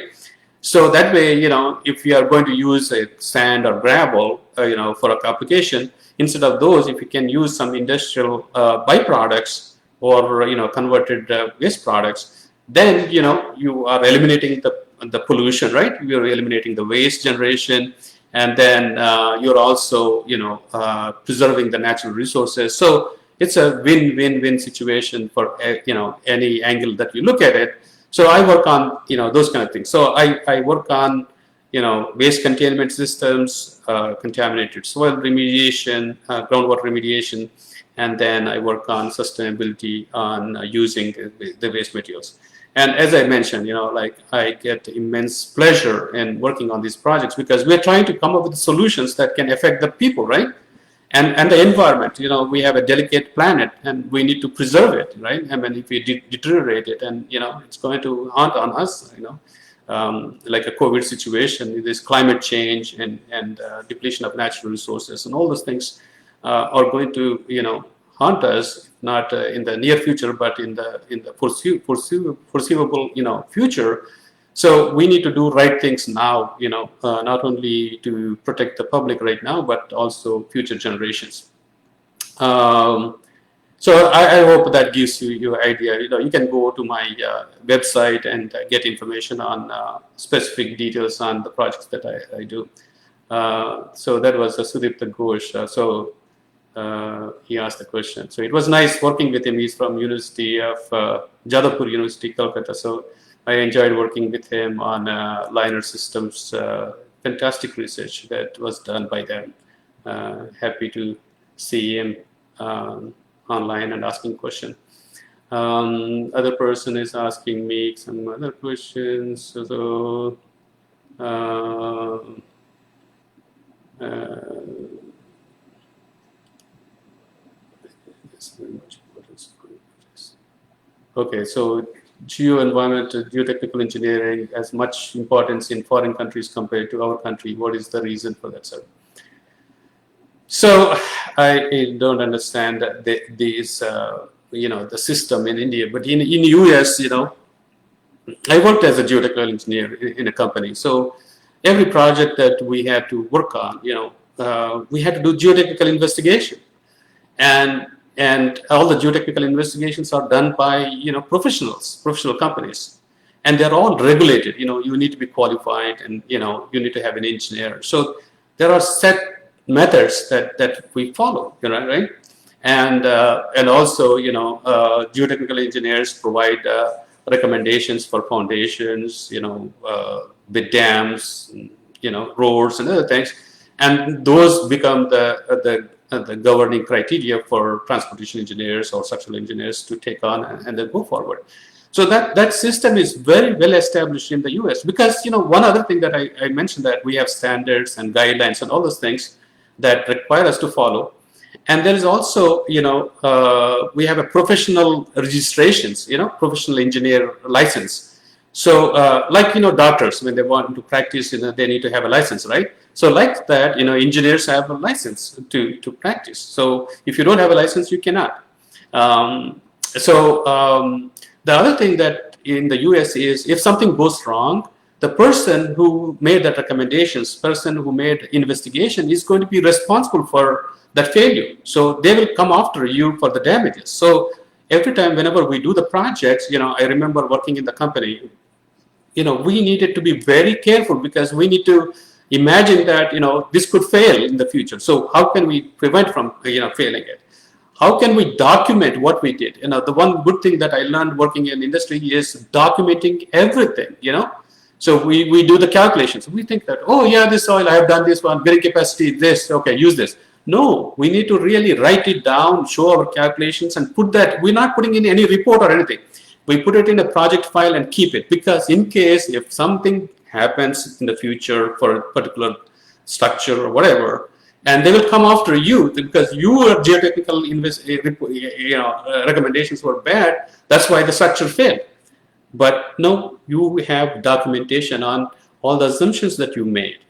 S1: So that way, if you are going to use sand or gravel, for a application, instead of those, if you can use some industrial byproducts or converted waste products, then you are eliminating the pollution, right? You're eliminating the waste generation, and then you're also preserving the natural resources. So it's a win-win-win situation for any angle that you look at it. So I work on those kind of things. So I work on waste containment systems, contaminated soil remediation, groundwater remediation, and then I work on sustainability on using the waste materials. And as I mentioned, I get immense pleasure in working on these projects because we're trying to come up with solutions that can affect the people, right? And the environment. We have a delicate planet and we need to preserve it, right? I mean, if we deteriorate it, and it's going to haunt on us, like a COVID situation, this climate change and depletion of natural resources, and all those things are going to haunt us, not in the near future, but in the foreseeable future. So we need to do right things now, not only to protect the public right now, but also future generations. So I hope that gives you an idea. You can go to my website and get information on specific details on the projects that I do. So that was Sudipta Ghosh. He asked the question. So it was nice working with him. He's from University of Jadavpur University, Kolkata. So I enjoyed working with him on liner systems. Fantastic research that was done by them. Happy to see him online and asking questions. Other person is asking me some other questions. So okay, so geotechnical engineering has much importance in foreign countries compared to our country. What is the reason for that, sir? So I don't understand these, the system in India, but in US, I worked as a geotechnical engineer in a company. So every project that we had to work on, we had to do geotechnical investigation, and all the geotechnical investigations are done by professional companies, and they're all regulated. You need to be qualified, and you need to have an engineer. So there are set methods that we follow, right? And also, geotechnical engineers provide recommendations for foundations, with dams, roads and other things, and those become the governing criteria for transportation engineers or structural engineers to take on and then go forward. So that system is very well established in the US because, one other thing that I mentioned, that we have standards and guidelines and all those things, that require us to follow. And there is also, we have a professional registrations, professional engineer license. So like, doctors, when they want to practice, they need to have a license, right? So like that, engineers have a license to practice. So if you don't have a license, you cannot. The other thing that in the US is if something goes wrong, the person who made that recommendations, person who made investigation is going to be responsible for that failure. So they will come after you for the damages. So every time, whenever we do the projects, I remember working in the company, we needed to be very careful because we need to imagine that, this could fail in the future. So how can we prevent from, failing it? How can we document what we did? The one good thing that I learned working in industry is documenting everything, So we do the calculations. We think that, oh yeah, this soil, I have done this one, bearing capacity, this, okay, use this. No, we need to really write it down, show our calculations and put that. We're not putting in any report or anything. We put it in a project file and keep it, because in case if something happens in the future for a particular structure or whatever, and they will come after you because your geotechnical recommendations were bad, that's why the structure failed. But no, you have documentation on all the assumptions that you made,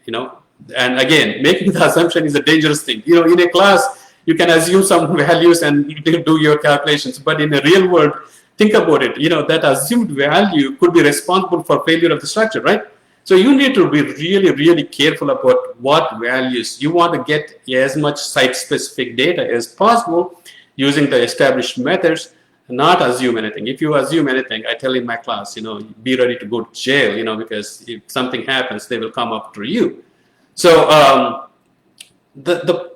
S1: and again, making the assumption is a dangerous thing. In a class, you can assume some values and you do your calculations, but in a real world, think about it, that assumed value could be responsible for failure of the structure, right? So you need to be really, really careful about what values you want to get as much site-specific data as possible using the established methods, not assume anything. If you assume anything, I tell in my class, be ready to go to jail, because if something happens, they will come after you. So the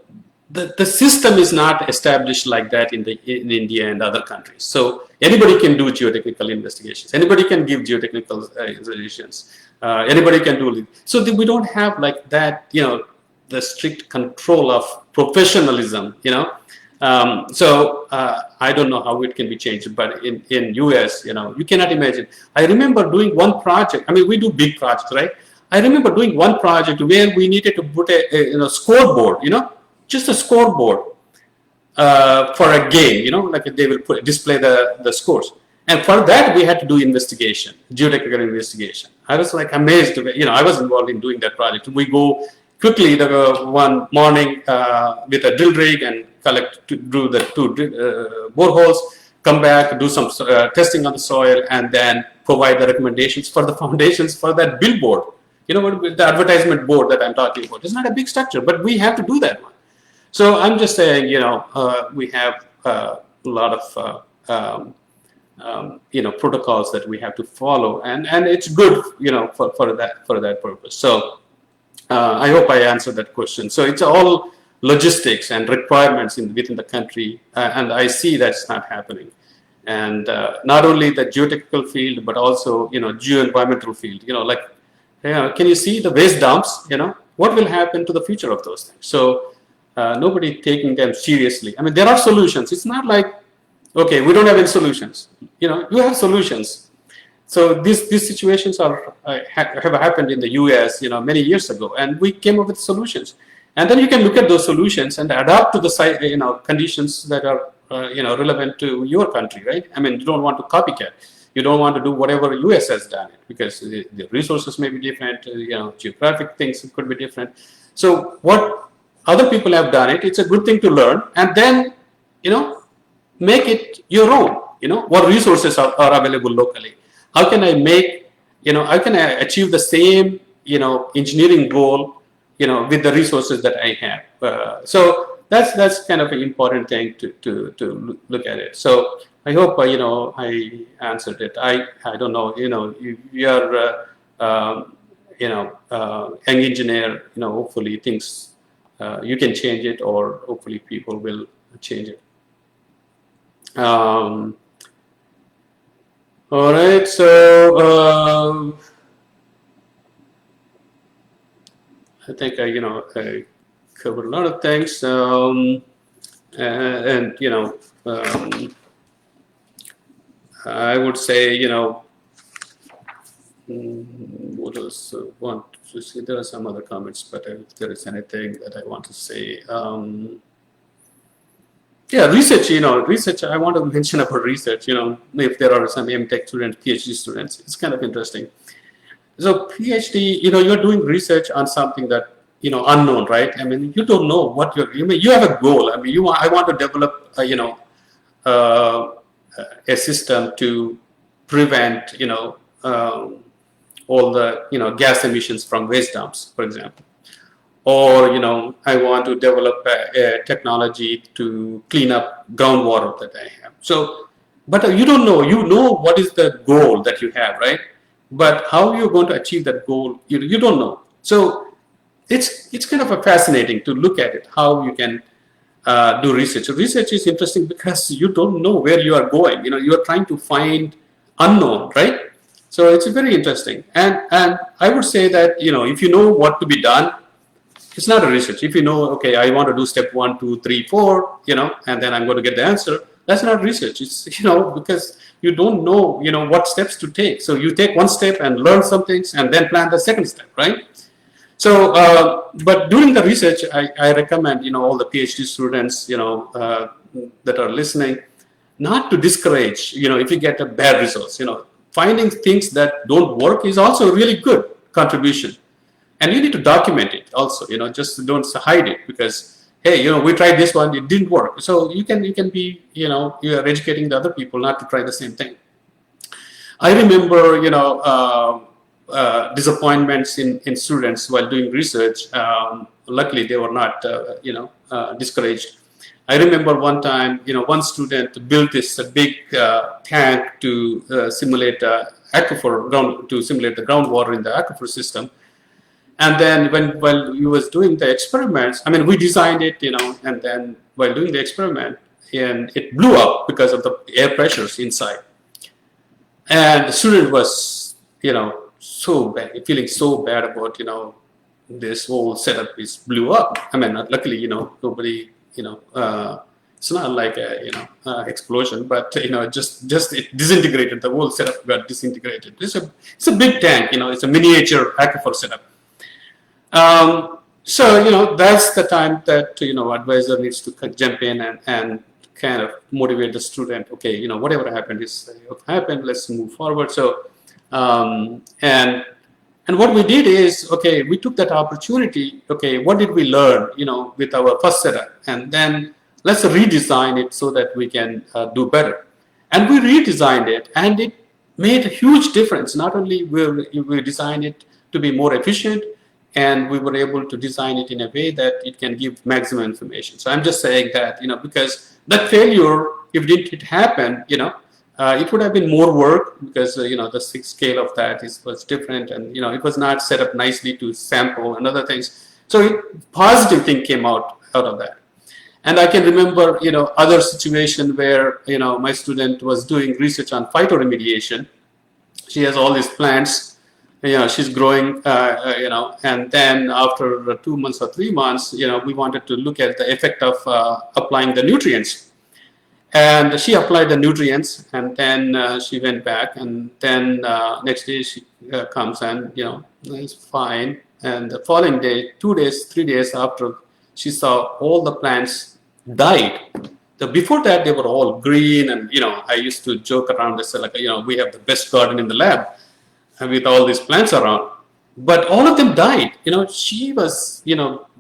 S1: system is not established like that in India and other countries. So anybody can do geotechnical investigations. Anybody can give geotechnical solutions. Anybody can do it. So we don't have like that, the strict control of professionalism, I don't know how it can be changed, but in US, you cannot imagine. I remember doing one project. I mean, we do big projects, right? I remember doing one project where we needed to put a scoreboard, just a scoreboard for a game, like they will display the scores. And for that, we had to do investigation, geotechnical investigation. I was like amazed, I was involved in doing that project. We go quickly one morning with a drill rig and do the two boreholes, come back, do some testing on the soil, and then provide the recommendations for the foundations for that billboard. The advertisement board that I'm talking about. It's not a big structure, but we have to do that one. So I'm just saying, we have a lot of protocols that we have to follow, and it's good, for that purpose. So I hope I answered that question. So it's all logistics and requirements within the country, and I see that's not happening. And not only the geotechnical field, but also geo-environmental field. Can you see the waste dumps? What will happen to the future of those things? So nobody taking them seriously. I mean, there are solutions. It's not like, okay, we don't have any solutions. You have solutions. So these situations have happened in the US, many years ago, and we came up with solutions. And then you can look at those solutions and adapt to the site, conditions that are relevant to your country, right? I mean, you don't want to copycat. You don't want to do whatever US has done it, because the resources may be different, geographic things could be different. So what other people have done it's a good thing to learn, and then, make it your own. What resources are available locally. How can I make, how can I achieve the same, engineering goal, with the resources that I have. So that's kind of an important thing to look at it. So I hope, I answered it. I don't know, you are, young engineer, hopefully things, you can change it, or hopefully people will change it. All right, so I think I covered a lot of things, and I would say What else want to see? There are some other comments, but if there is anything that I want to say. Yeah, research, research, I want to mention about research, if there are some MTech students, PhD students, it's kind of interesting. So PhD, you're doing research on something that, unknown, right? I mean, you don't know what you have a goal. I mean, I want to develop, a system to prevent, all the, gas emissions from waste dumps, for example. Or, I want to develop a technology to clean up groundwater that I have. So, but you don't know, what is the goal that you have, right? But how you're going to achieve that goal, you don't know. So it's kind of a fascinating to look at it, how you can do research. So research is interesting because you don't know where you are going. You are trying to find unknown, right? So it's very interesting. And I would say that, if you know what to be done, it's not a research. If you know, okay, I want to do step 1, 2, 3, 4, and then I'm going to get the answer, that's not research. It's, because you don't know, what steps to take. So you take one step and learn some things and then plan the second step, right? So, but during the research, I recommend, all the PhD students, that are listening, not to discourage, if you get a bad results, finding things that don't work is also a really good contribution. And you need to document it also, just don't hide it because, hey, we tried this one, it didn't work. So you can be, you are educating the other people not to try the same thing. I remember, disappointments in students while doing research. Luckily, they were not, discouraged. I remember one time, one student built this big tank to simulate to simulate the groundwater in the aquifer system. And then while he was doing the experiments, I mean, we designed it, and then while doing the experiment, and it blew up because of the air pressures inside. And the student was, so bad, feeling so bad about, this whole setup is blew up. I mean, luckily, nobody, it's not like a, explosion, but, just it disintegrated. The whole setup got disintegrated. It's a big tank, it's a miniature aquifer setup. So, that's the time that, advisor needs to jump in and kind of motivate the student. Okay, whatever happened is what happened, let's move forward. So, and what we did is, okay, we took that opportunity. Okay, what did we learn, with our first setup? And then let's redesign it so that we can do better. And we redesigned it, and it made a huge difference. Not only we designed it to be more efficient, and we were able to design it in a way that it can give maximum information. So I'm just saying that, because that failure, if it didn't happen, it would have been more work because, the scale of that was different, and, it was not set up nicely to sample and other things. So positive thing came out of that. And I can remember, other situation where, my student was doing research on phytoremediation. She has all these plants. She's growing, and then after 2 months or 3 months, we wanted to look at the effect of applying the nutrients. And she applied the nutrients, and then she went back, and then next day she comes and, it's fine. And the following day, 2 days, 3 days after, she saw all the plants died. Before that, they were all green, and, I used to joke around and say, like, we have the best garden in the lab with all these plants around, but all of them died. She was,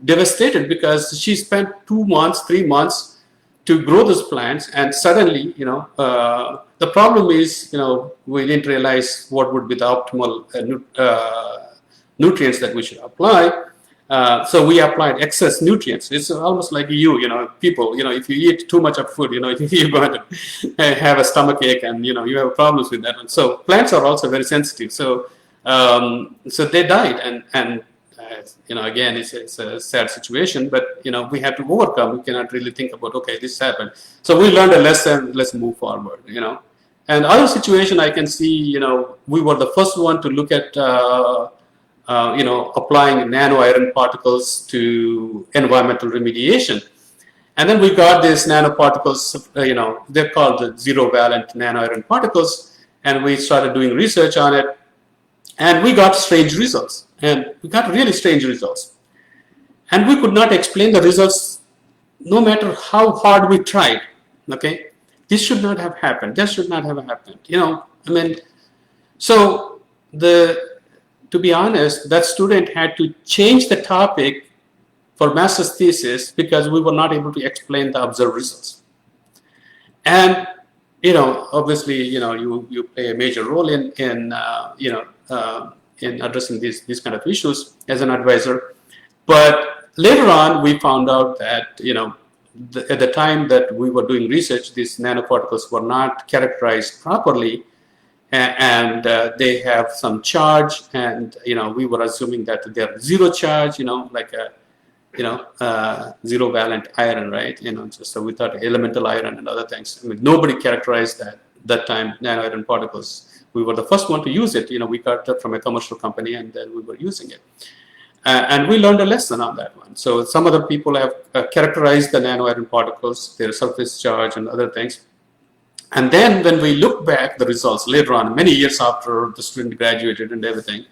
S1: devastated because she spent 2 months, 3 months to grow those plants, and suddenly, the problem is, we didn't realize what would be the optimal nutrients that we should apply. So we applied excess nutrients. It's almost like people, if you eat too much of food, you're going to have a stomach ache, and, you have problems with that one. So plants are also very sensitive. So, so they died, and again, it's a sad situation, but, we have to overcome. We cannot really think about, okay, this happened. So we learned a lesson, let's move forward, And other situation I can see, we were the first one to look at, applying nano iron particles to environmental remediation. And then we got these nanoparticles, they're called the zero valent nano iron particles, and we started doing research on it. And we got strange results. And we got really strange results. And we could not explain the results no matter how hard we tried. Okay? This should not have happened. That should not have happened. I mean, so to be honest, that student had to change the topic for master's thesis because we were not able to explain the observed results. And obviously, you play a major role in addressing these kind of issues as an advisor. But later on, we found out that at the time that we were doing research, these nanoparticles were not characterized properly, and they have some charge, and we were assuming that they're zero charge, like a zero valent iron, right? So we thought elemental iron and other things. I mean, nobody characterized that time nano iron particles. We were the first one to use it. We got it from a commercial company, and then we were using it. And we learned a lesson on that one. So some other people have characterized the nano iron particles, their surface charge and other things. And then when we look back the results later on, many years after the student graduated and everything,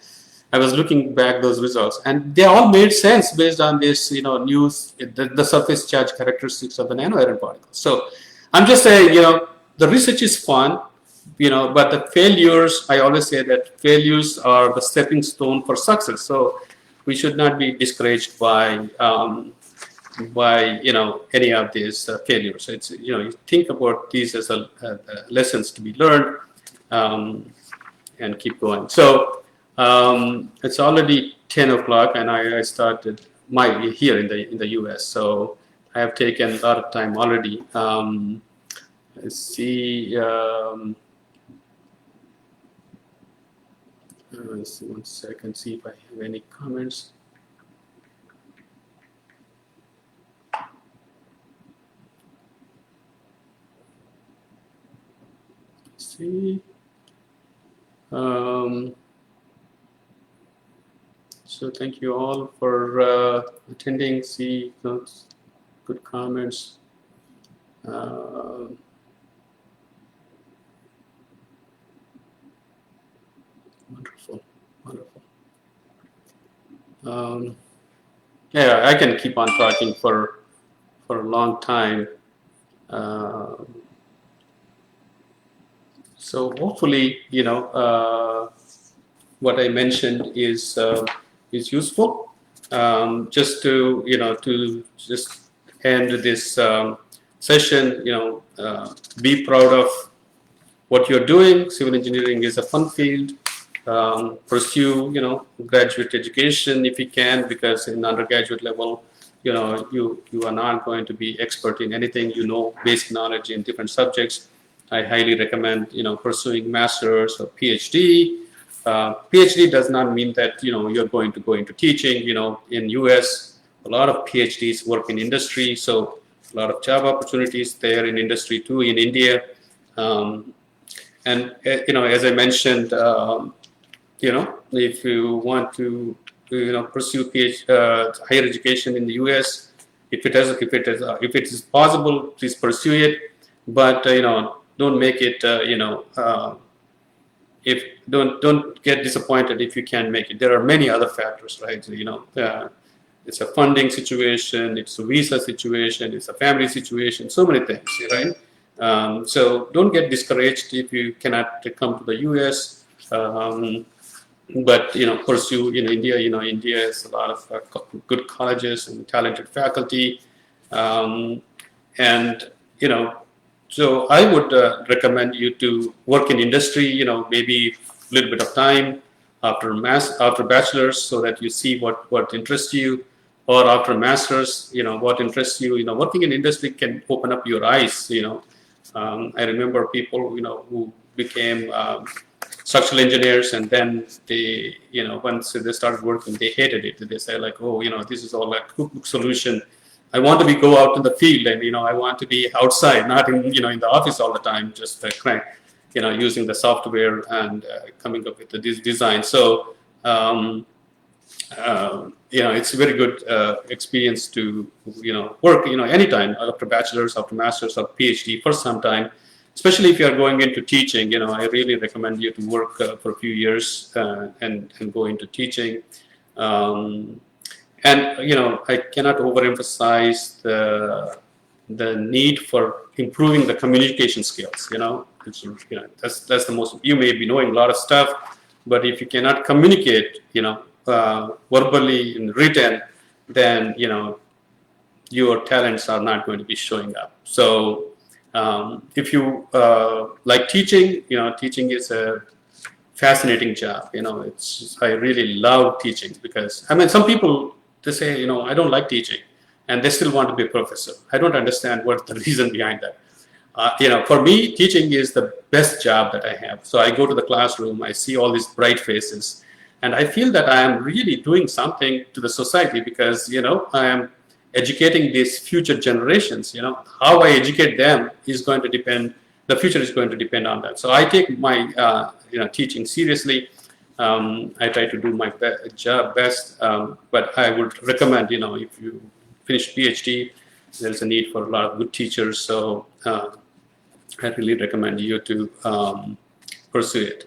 S1: I was looking back those results, and they all made sense based on this, news, the surface charge characteristics of the nano iron particles. So I'm just saying, the research is fun, but the failures, I always say that failures are the stepping stone for success. So we should not be discouraged by any of these failures. It's you think about these as lessons to be learned, and keep going. So it's already 10 o'clock, and I started here in the US. So I have taken a lot of time already. Let's see. Let's see 1 second, see if I have any comments. Let's see. So thank you all for attending. See those good comments. Wonderful, wonderful. Yeah, I can keep on talking for a long time. So hopefully, what I mentioned is useful. Just to to just end this session, be proud of what you're doing. Civil engineering is a fun field. Pursue graduate education if you can, because in undergraduate level, you are not going to be expert in anything. Basic knowledge in different subjects. I highly recommend pursuing master's or PhD. PhD does not mean that you're going to go into teaching. In US, a lot of PhDs work in industry, so a lot of job opportunities there in industry too. In India, and as I mentioned, if you want to pursue higher education in the US, if it is possible, please pursue it. But don't make it if don't get disappointed if you can't make it. There are many other factors, right? It's a funding situation, it's a visa situation, it's a family situation, so many things, right? So don't get discouraged if you cannot come to the US. But pursue in India. India has a lot of good colleges and talented faculty, and so I would recommend you to work in industry. Maybe a little bit of time after bachelor's, so that you see what interests you, or after master's, what interests you. Working in industry can open up your eyes. I remember people who became structural engineers, and then they, once they started working, they hated it. They say like, oh, this is all like cookbook solution. I want to go out in the field, and I want to be outside, not in in the office all the time, just using the software and coming up with the design. So it's a very good experience to work anytime after bachelor's, after master's, or PhD for some time. especially if you are going into teaching, I really recommend you to work for a few years and go into teaching. And I cannot overemphasize the need for improving the communication skills. That's the most. You may be knowing a lot of stuff, but if you cannot communicate, verbally and written, then your talents are not going to be showing up. So if you like teaching, teaching is a fascinating job. I really love teaching because some people, they say, I don't like teaching, and they still want to be a professor. I don't understand what's the reason behind that. For me, teaching is the best job that I have. So I go to the classroom, I see all these bright faces, and I feel that I am really doing something to the society because, I am educating these future generations. How I educate them is going to depend, the future is going to depend on that. So I take my, teaching seriously. I try to do my job best, but I would recommend, if you finish PhD, there's a need for a lot of good teachers. So I really recommend you to pursue it.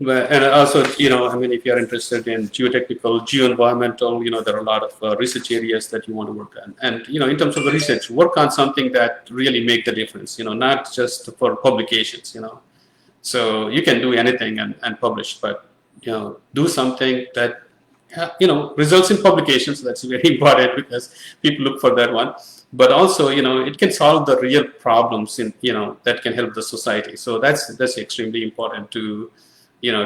S1: And also, if you are interested in geotechnical, geoenvironmental, there are a lot of research areas that you want to work on. And, in terms of the research, work on something that really make the difference, not just for publications, So you can do anything and publish, but, do something that, results in publications. That's very important because people look for that one. But also, it can solve the real problems in, that can help the society. So that's extremely important to,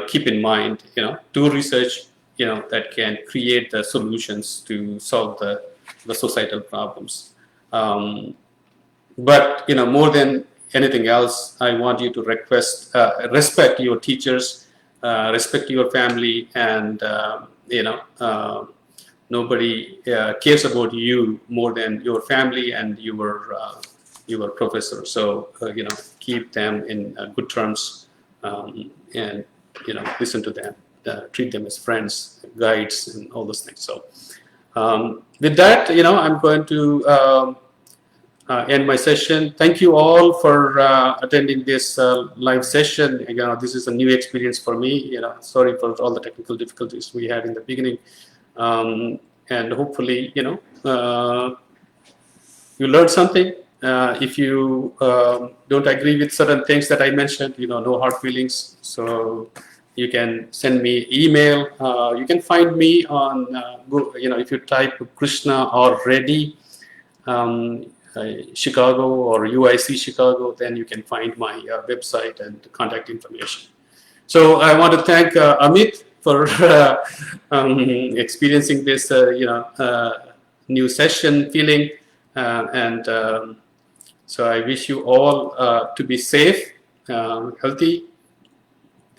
S1: keep in mind, do research, that can create the solutions to solve the societal problems. But, more than anything else, I want you to respect your teachers, respect your family, and, nobody cares about you more than your family and your professor. So, keep them in good terms, and, listen to them, treat them as friends, guides, and all those things. So with that, I'm going to end my session. Thank you all for attending this live session. This is a new experience for me. Sorry for all the technical difficulties we had in the beginning. And hopefully, you learned something. If you don't agree with certain things that I mentioned, no hard feelings. So you can send me email. You can find me on Google, if you type Krishna or Reddy, Chicago or UIC Chicago, then you can find my website and contact information. So I want to thank Amit for experiencing this, new session feeling, and so I wish you all to be safe, healthy,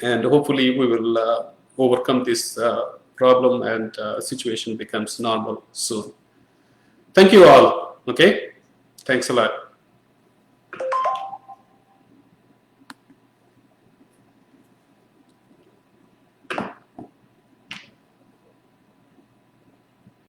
S1: and hopefully we will overcome this problem and situation becomes normal soon. Thank you all. Okay, thanks a lot.